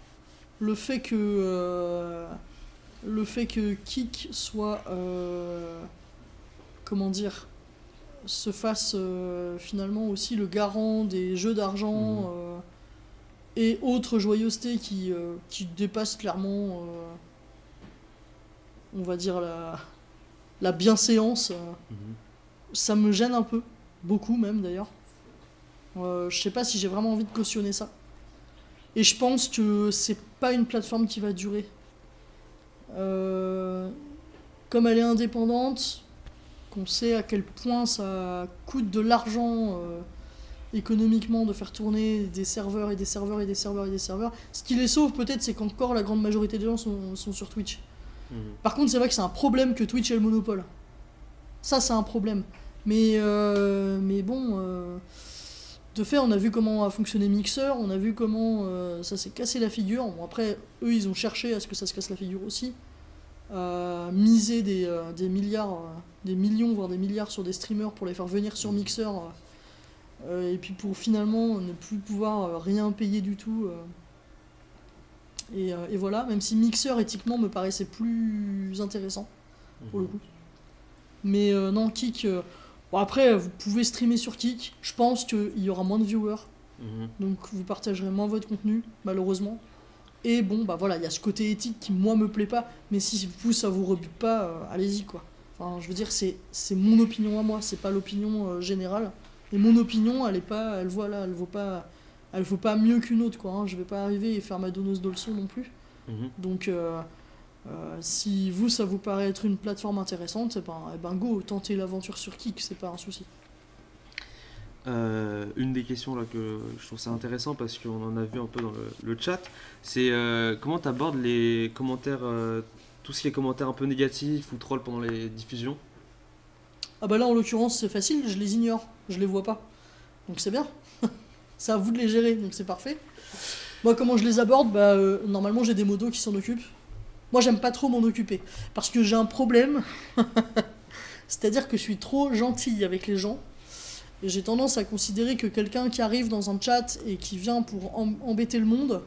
le fait que Kik soit, comment dire, se fasse finalement aussi le garant des jeux d'argent et autres joyeusetés qui dépassent clairement, on va dire, la bienséance, ça me gêne un peu, beaucoup même d'ailleurs. Je sais pas si j'ai vraiment envie de cautionner ça. Et je pense que c'est pas une plateforme qui va durer. Comme elle est indépendante, qu'on sait à quel point ça coûte de l'argent économiquement de faire tourner des serveurs et des serveurs et des serveurs et des serveurs. Ce qui les sauve peut-être, c'est qu'encore la grande majorité des gens sont sur Twitch. Par contre, c'est vrai que c'est un problème que Twitch ait le monopole. Ça, c'est un problème. Mais bon, de fait, on a vu comment a fonctionné Mixer, on a vu comment ça s'est cassé la figure. Bon, après, eux, ils ont cherché à ce que ça se casse la figure aussi. Miser des milliards, des millions, voire des milliards sur des streamers pour les faire venir sur Mixer. Et puis pour finalement ne plus pouvoir rien payer du tout. Et voilà, même si Mixer éthiquement me paraissait plus intéressant pour le coup. Mais non, Kik. Bon, après, vous pouvez streamer sur Kik. Je pense qu'il y aura moins de viewers. Donc vous partagerez moins votre contenu, malheureusement. Et bon, bah voilà, il y a ce côté éthique qui, moi, me plaît pas. Mais si vous, ça vous rebute pas, allez-y, quoi. Enfin, je veux dire, c'est mon opinion à moi, c'est pas l'opinion générale. Et mon opinion, elle vaut pas mieux qu'une autre, quoi. Hein. Je vais pas arriver et faire ma donneuse de leçons non plus. Donc, si vous, ça vous paraît être une plateforme intéressante, eh ben go, tentez l'aventure sur Kik, c'est pas un souci. Une des questions là que je trouve ça intéressant parce qu'on en a vu un peu dans le chat, c'est comment tu abordes les commentaires, tout ce qui est commentaires un peu négatifs ou trolls pendant les diffusions. Ah bah là en l'occurrence c'est facile, je les ignore, je les vois pas. Donc c'est bien, c'est à vous de les gérer, donc c'est parfait. Moi comment je les aborde, bah normalement j'ai des modos qui s'en occupent. Moi j'aime pas trop m'en occuper, parce que j'ai un problème, c'est-à-dire que je suis trop gentille avec les gens. Et j'ai tendance à considérer que quelqu'un qui arrive dans un chat et qui vient pour embêter le monde,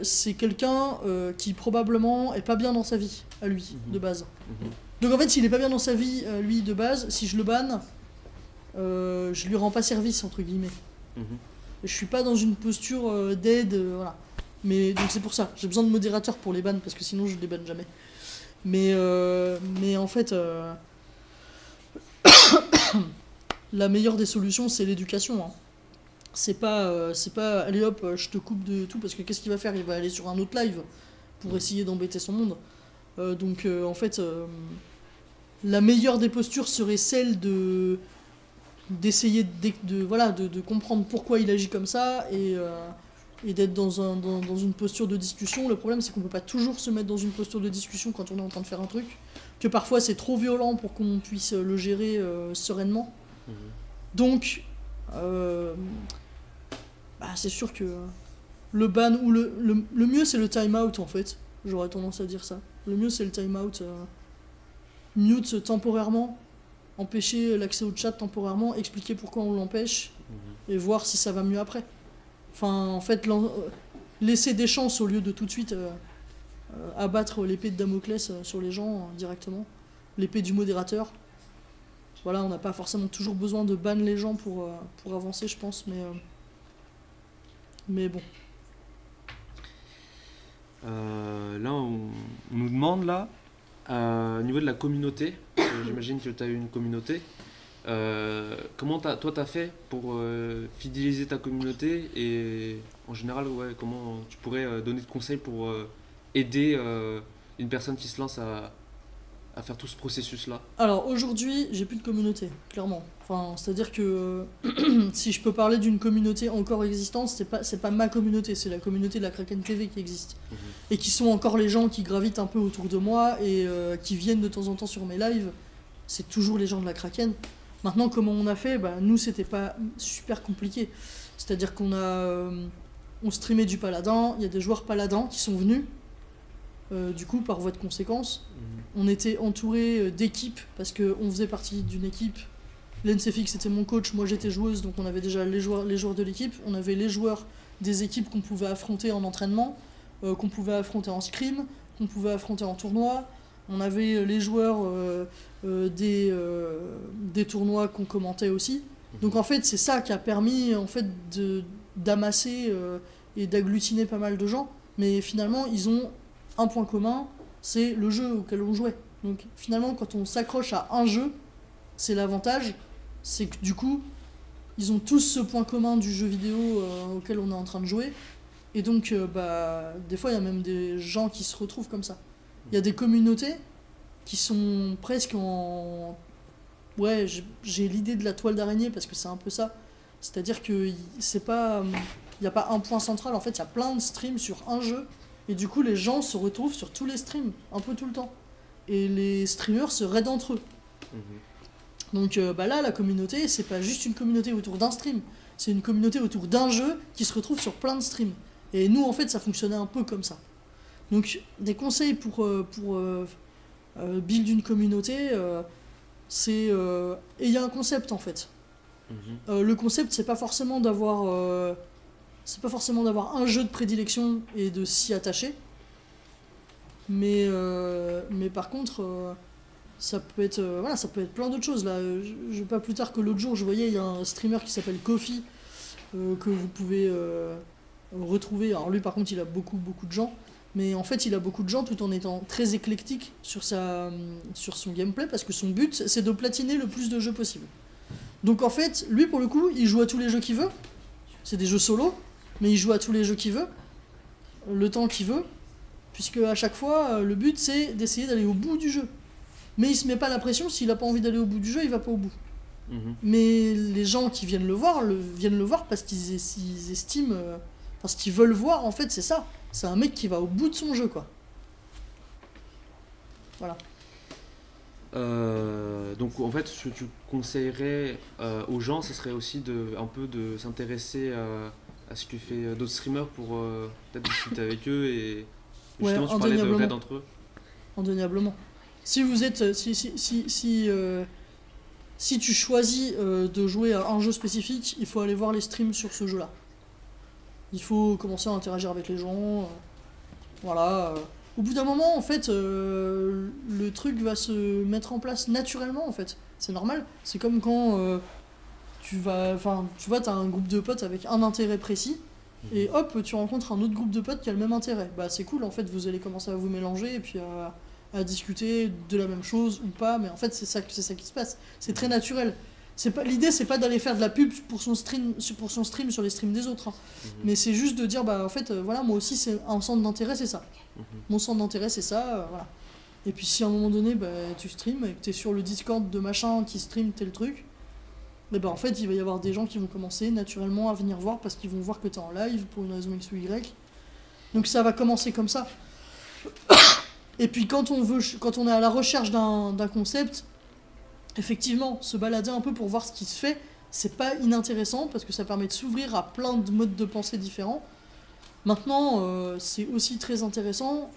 c'est quelqu'un qui probablement est pas bien dans sa vie, à lui, de base. Donc en fait, s'il est pas bien dans sa vie, lui, de base, si je le banne, je lui rends pas service, entre guillemets. Et je suis pas dans une posture d'aide, voilà. Mais donc c'est pour ça, j'ai besoin de modérateurs pour les bans, parce que sinon je les banne jamais. Mais en fait... la meilleure des solutions, c'est l'éducation. Hein. C'est pas allez hop, je te coupe de tout, parce que qu'est-ce qu'il va faire? Il va aller sur un autre live pour essayer d'embêter son monde. Donc en fait, la meilleure des postures serait celle d'essayer de comprendre pourquoi il agit comme ça et d'être dans une posture de discussion. Le problème, c'est qu'on peut pas toujours se mettre dans une posture de discussion quand on est en train de faire un truc. Que parfois c'est trop violent pour qu'on puisse le gérer sereinement. Donc, c'est sûr que le ban ou le mieux c'est le time out en fait. J'aurais tendance à dire ça. Le mieux c'est le time out. Mute temporairement, empêcher l'accès au chat temporairement, expliquer pourquoi on l'empêche et voir si ça va mieux après. Enfin, en fait, laisser des chances au lieu de tout de suite. Abattre l'épée de Damoclès sur les gens directement, l'épée du modérateur. Voilà, on n'a pas forcément toujours besoin de ban les gens pour avancer, je pense, mais bon. Là, on nous demande, là, au niveau de la communauté, j'imagine que tu as eu une communauté, Comment toi t'as fait pour fidéliser ta communauté et en général comment tu pourrais donner de conseils pour aider une personne qui se lance à faire tout ce processus-là? Alors aujourd'hui, j'ai plus de communauté, clairement. Enfin, c'est-à-dire que si je peux parler d'une communauté encore existante, c'est pas ma communauté, c'est la communauté de la Kraken TV qui existe. Et qui sont encore les gens qui gravitent un peu autour de moi et qui viennent de temps en temps sur mes lives. C'est toujours les gens de la Kraken. Maintenant, comment on a fait? Nous, c'était pas super compliqué. C'est-à-dire on streamait du Paladin, il y a des joueurs Paladins qui sont venus. Du coup, par voie de conséquence, on était entouré d'équipes parce qu'on faisait partie d'une équipe. L'NCFX c'était mon coach, moi j'étais joueuse, donc on avait déjà les joueurs de l'équipe. On avait les joueurs des équipes qu'on pouvait affronter en entraînement, qu'on pouvait affronter en scrim, qu'on pouvait affronter en tournoi. On avait les joueurs des tournois qu'on commentait aussi. Donc en fait, c'est ça qui a permis en fait d'amasser et d'agglutiner pas mal de gens. Mais finalement, ils ont un point commun, c'est le jeu auquel on jouait. Donc finalement, quand on s'accroche à un jeu, c'est l'avantage, c'est que du coup, ils ont tous ce point commun du jeu vidéo auquel on est en train de jouer. Et donc, des fois, il y a même des gens qui se retrouvent comme ça. Il y a des communautés qui sont presque en... Ouais, j'ai l'idée de la toile d'araignée parce que c'est un peu ça. C'est-à-dire que c'est pas... Il n'y a pas un point central, en fait, il y a plein de streams sur un jeu. Et du coup, les gens se retrouvent sur tous les streams, un peu tout le temps. Et les streamers se raident entre eux. Donc là, la communauté, c'est pas juste une communauté autour d'un stream. C'est une communauté autour d'un jeu qui se retrouve sur plein de streams. Et nous, en fait, ça fonctionnait un peu comme ça. Donc, des conseils pour build une communauté, c'est... et il y a un concept, en fait. Le concept, c'est pas forcément d'avoir un jeu de prédilection et de s'y attacher. Mais par contre, ça peut être plein d'autres choses. Là, pas plus tard que l'autre jour, je voyais, il y a un streamer qui s'appelle Kofi, que vous pouvez retrouver. Alors lui, par contre, il a beaucoup de gens. Mais en fait, il a beaucoup de gens tout en étant très éclectique sur son gameplay, parce que son but, c'est de platiner le plus de jeux possible. Donc en fait, lui, pour le coup, il joue à tous les jeux qu'il veut. C'est des jeux solo, mais il joue à tous les jeux qu'il veut, le temps qu'il veut, puisque à chaque fois, le but, c'est d'essayer d'aller au bout du jeu. Mais il se met pas la pression, s'il a pas envie d'aller au bout du jeu, il va pas au bout. Mais les gens qui viennent le voir parce qu'ils estiment... ce qu'ils veulent voir, en fait, c'est ça. C'est un mec qui va au bout de son jeu, quoi. Voilà. Donc en fait, ce que tu conseillerais aux gens, ce serait aussi un peu de s'intéresser à ce que fait d'autres streamers pour peut-être discuter avec eux et justement tu parlais de raid entre eux. Indéniablement. Si vous êtes, si tu choisis de jouer à un jeu spécifique, il faut aller voir les streams sur ce jeu-là. Il faut commencer à interagir avec les gens. Voilà. Au bout d'un moment, en fait, le truc va se mettre en place naturellement, en fait. C'est normal. C'est comme quand tu vois, t'as un groupe de potes avec un intérêt précis, et hop, tu rencontres un autre groupe de potes qui a le même intérêt. C'est cool, en fait, vous allez commencer à vous mélanger, et puis à discuter de la même chose ou pas, mais en fait, c'est ça qui se passe. C'est très naturel. L'idée, c'est pas d'aller faire de la pub pour son stream sur les streams des autres, hein. Mais c'est juste de dire, en fait, voilà, moi aussi, c'est un centre d'intérêt, c'est ça. Mon centre d'intérêt, c'est ça, voilà. Et puis si à un moment donné, tu streams et que t'es sur le Discord de machin qui stream tel truc, et en fait, il va y avoir des gens qui vont commencer naturellement à venir voir parce qu'ils vont voir que t'es en live pour une raison X ou Y. Donc ça va commencer comme ça. Et puis quand on est à la recherche d'un concept, effectivement, se balader un peu pour voir ce qui se fait, c'est pas inintéressant parce que ça permet de s'ouvrir à plein de modes de pensée différents. Maintenant, c'est aussi très intéressant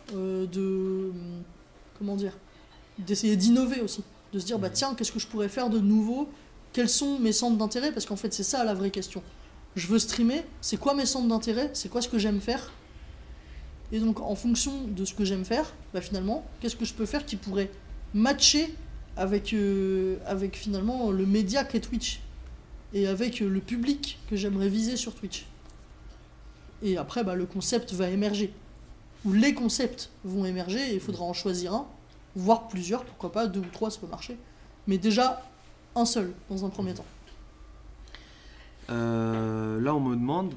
d'essayer d'innover aussi. De se dire, tiens, qu'est-ce que je pourrais faire de nouveau? Quels sont mes centres d'intérêt? Parce qu'en fait, c'est ça la vraie question. Je veux streamer, c'est quoi mes centres d'intérêt? C'est quoi ce que j'aime faire? Et donc, en fonction de ce que j'aime faire, finalement, qu'est-ce que je peux faire qui pourrait matcher avec finalement le média qu'est Twitch et avec le public que j'aimerais viser sur Twitch. Et après, le concept va émerger. Ou les concepts vont émerger et il faudra en choisir un, voire plusieurs, pourquoi pas, 2 ou 3, ça peut marcher. Mais déjà, un seul dans un premier temps. Là, on me demande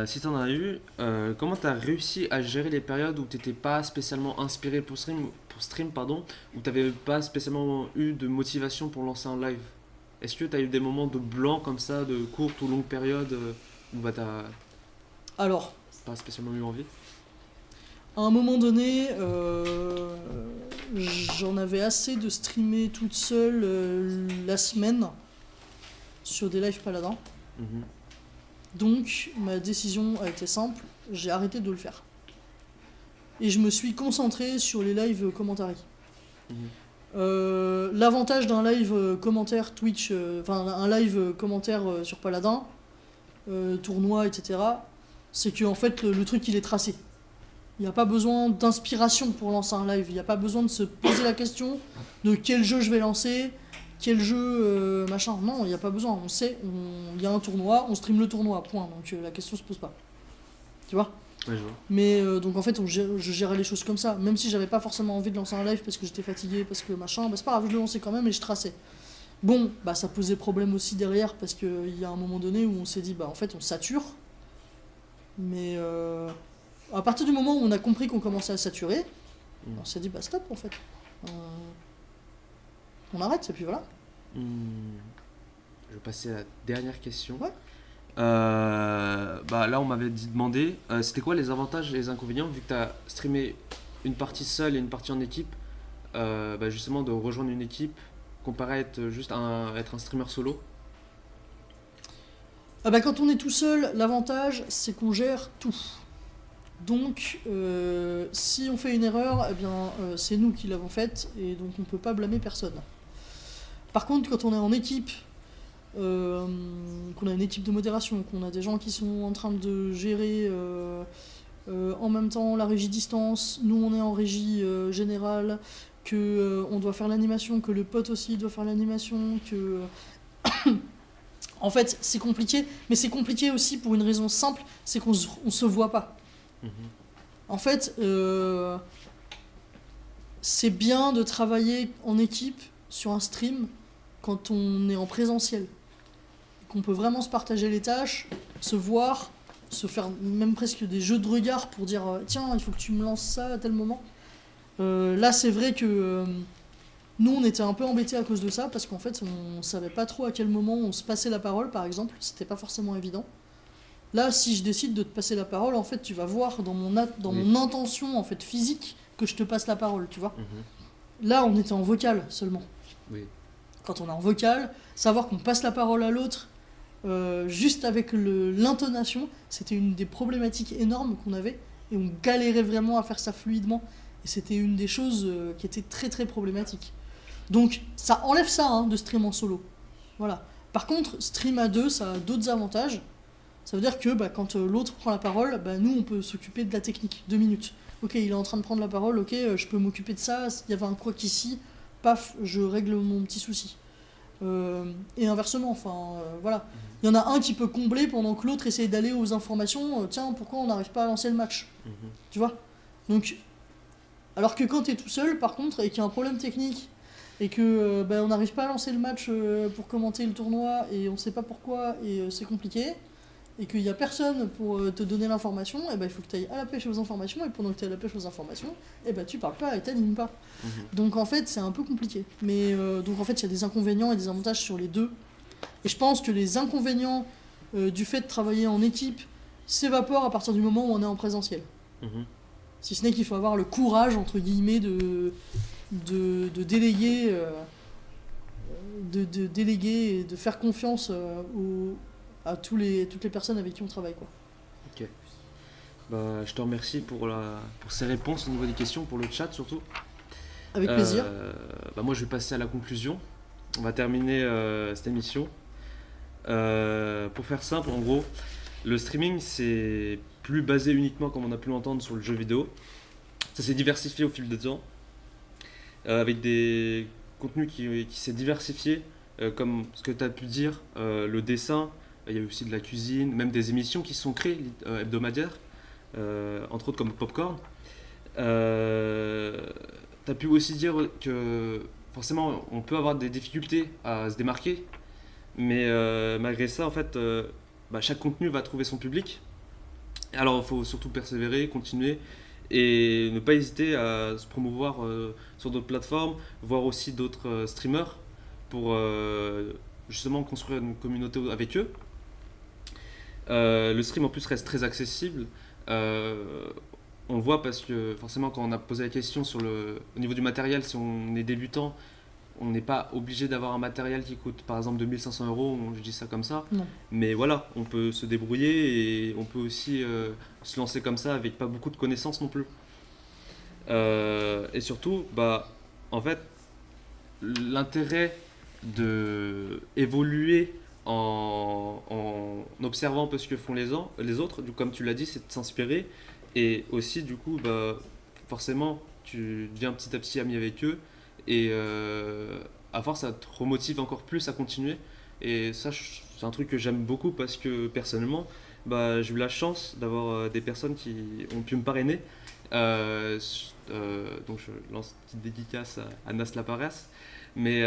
si tu en as eu, comment tu as réussi à gérer les périodes où tu n'étais pas spécialement inspiré pour stream, pardon, où tu n'avais pas spécialement eu de motivation pour lancer un live. Est-ce que tu as eu des moments de blanc comme ça, de courtes ou longues périodes où bah, tu n'as Alors, pas spécialement eu envie? à un moment donné, j'en avais assez de streamer toute seule la semaine sur des lives paladins. Mhm. Donc, ma décision a été simple, j'ai arrêté de le faire. Et je me suis concentré sur les lives commentaries. Mhm. L'avantage d'un live commentaire Twitch, enfin un live commentaire sur Paladin, tournoi, etc., c'est que en fait le truc il est tracé. Il n'y a pas besoin d'inspiration pour lancer un live, il n'y a pas besoin de se poser la question de quel jeu je vais lancer, quel jeu machin. Non, il n'y a pas besoin, on sait, il y a un tournoi, on stream le tournoi, point. Donc la question se pose pas. Tu vois? Ouais, je vois. Mais donc en fait je gérais les choses comme ça, même si j'avais pas forcément envie de lancer un live parce que j'étais fatigué, parce que machin, bah c'est pas grave, je le lançais quand même et je traçais. Bon, bah ça posait problème aussi derrière parce qu'il y a un moment donné où on s'est dit bah en fait on sature. Mais à partir du moment où on a compris qu'on commençait à saturer, on s'est dit bah stop en fait. On arrête et puis voilà. Je vais passer à la dernière question. Ouais. Bah là on m'avait demandé c'était quoi les avantages et les inconvénients vu que tu as streamé une partie seule et une partie en équipe, bah justement de rejoindre une équipe comparé à être juste être un streamer solo. Ah bah quand on est tout seul, l'avantage c'est qu'on gère tout. Donc si on fait une erreur, eh bien c'est nous qui l'avons faite et donc on peut pas blâmer personne. Par contre quand on est en équipe, qu'on a une équipe de modération, qu'on a des gens qui sont en train de gérer en même temps la régie distance, nous on est en régie générale, que on doit faire l'animation, que le pote aussi doit faire l'animation, que en fait c'est compliqué, mais c'est compliqué aussi pour une raison simple, c'est qu'on se voit pas. En fait c'est bien de travailler en équipe sur un stream quand on est en présentiel. On peut vraiment se partager les tâches, se voir, se faire même presque des jeux de regard pour dire tiens, il faut que tu me lances ça à tel moment. Là, c'est vrai que nous, on était un peu embêtés à cause de ça parce qu'en fait, on savait pas trop à quel moment on se passait la parole, par exemple. C'était pas forcément évident. Là, si je décide de te passer la parole, en fait, tu vas voir dans mon intention en fait physique que je te passe la parole, tu vois. Là, on était en vocal seulement. Oui. Quand on est en vocal, savoir qu'on passe la parole à l'autre juste avec l'intonation, c'était une des problématiques énormes qu'on avait et on galérait vraiment à faire ça fluidement et c'était une des choses qui était très très problématique. Donc ça enlève ça hein, de stream en solo. Voilà. Par contre, stream à deux, ça a d'autres avantages. Ça veut dire que bah, quand l'autre prend la parole, bah, nous on peut s'occuper de la technique. 2 minutes. Ok, il est en train de prendre la parole, ok, je peux m'occuper de ça, il y avait un couac ici, paf, je règle mon petit souci. Et inversement, enfin voilà. Il y en a un qui peut combler pendant que l'autre essaye d'aller aux informations. Tiens, pourquoi on n'arrive pas à lancer le match? Tu vois? Donc, alors que quand tu es tout seul, par contre, et qu'il y a un problème technique, et que bah, on n'arrive pas à lancer le match pour commenter le tournoi, et on sait pas pourquoi, et c'est compliqué, et qu'il n'y a personne pour te donner l'information, et ben il faut que tu ailles à la pêche aux informations, et pendant que tu es à la pêche aux informations, et ben tu parles pas et t'animes pas. Donc en fait, c'est un peu compliqué. Mais donc en fait, il y a des inconvénients et des avantages sur les deux. Et je pense que les inconvénients du fait de travailler en équipe s'évaporent à partir du moment où on est en présentiel. Si ce n'est qu'il faut avoir le courage, entre guillemets, de déléguer, de déléguer et de faire confiance à toutes les personnes avec qui on travaille, quoi. Ok. Bah, je te remercie pour ces réponses au niveau des questions, pour le chat surtout. Avec plaisir. Bah, moi, je vais passer à la conclusion. On va terminer cette émission. Pour faire simple, en gros, le streaming, c'est plus basé uniquement, comme on a pu l'entendre, sur le jeu vidéo. Ça s'est diversifié au fil du temps, avec des contenus qui s'est diversifié, comme ce que tu as pu dire, le dessin, il y a eu aussi de la cuisine, même des émissions qui se sont créées hebdomadaires, entre autres comme Popcorn. Tu as pu aussi dire que forcément, on peut avoir des difficultés à se démarquer, mais malgré ça, en fait, chaque contenu va trouver son public. Alors, il faut surtout persévérer, continuer et ne pas hésiter à se promouvoir sur d'autres plateformes, voir aussi d'autres streamers pour justement construire une communauté avec eux. Le stream en plus reste très accessible. On le voit parce que forcément quand on a posé la question au niveau du matériel, si on est débutant, on n'est pas obligé d'avoir un matériel qui coûte par exemple 2500 €, je dis ça comme ça. Non. Mais voilà, on peut se débrouiller et on peut aussi se lancer comme ça avec pas beaucoup de connaissances non plus. Et surtout, en fait, l'intérêt de évoluer en observant un peu ce que font les autres, comme tu l'as dit, c'est de s'inspirer. Et aussi, du coup, forcément, tu deviens petit à petit ami avec eux. Et à force, ça te remotive encore plus à continuer. Et ça, c'est un truc que j'aime beaucoup parce que personnellement, j'ai eu la chance d'avoir des personnes qui ont pu me parrainer. Donc je lance une petite dédicace à Nas Laparesse. Mais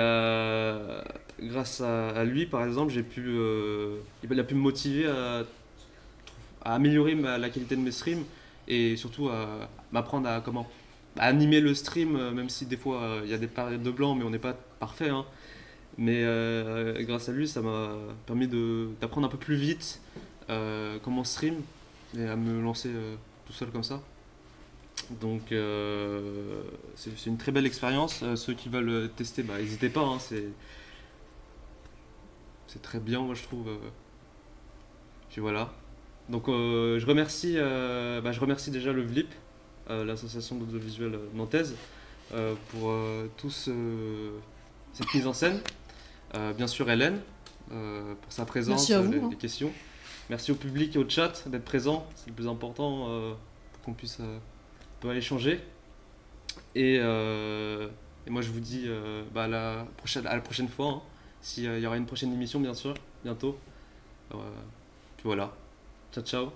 grâce à lui, par exemple, il a pu me motiver à améliorer la qualité de mes streams et surtout à m'apprendre à animer le stream, même si des fois il y a des périodes de blanc, mais on n'est pas parfait. Hein. Mais grâce à lui, ça m'a permis d'apprendre un peu plus vite comment stream et à me lancer tout seul comme ça. Donc c'est une très belle expérience. Ceux qui veulent tester, n'hésitez pas. Hein, c'est très bien, moi je trouve. Puis voilà. Donc je remercie déjà le VLIP, l'association d'audiovisuel nantaise, pour cette mise en scène. Bien sûr Hélène, pour sa présence, Merci à vous, les questions. Merci au public et au chat d'être présent, c'est le plus important pour qu'on puisse peut aller changer. Et moi je vous dis à la prochaine fois, hein, s'il y aura une prochaine émission bien sûr, bientôt. Puis voilà, ciao ciao.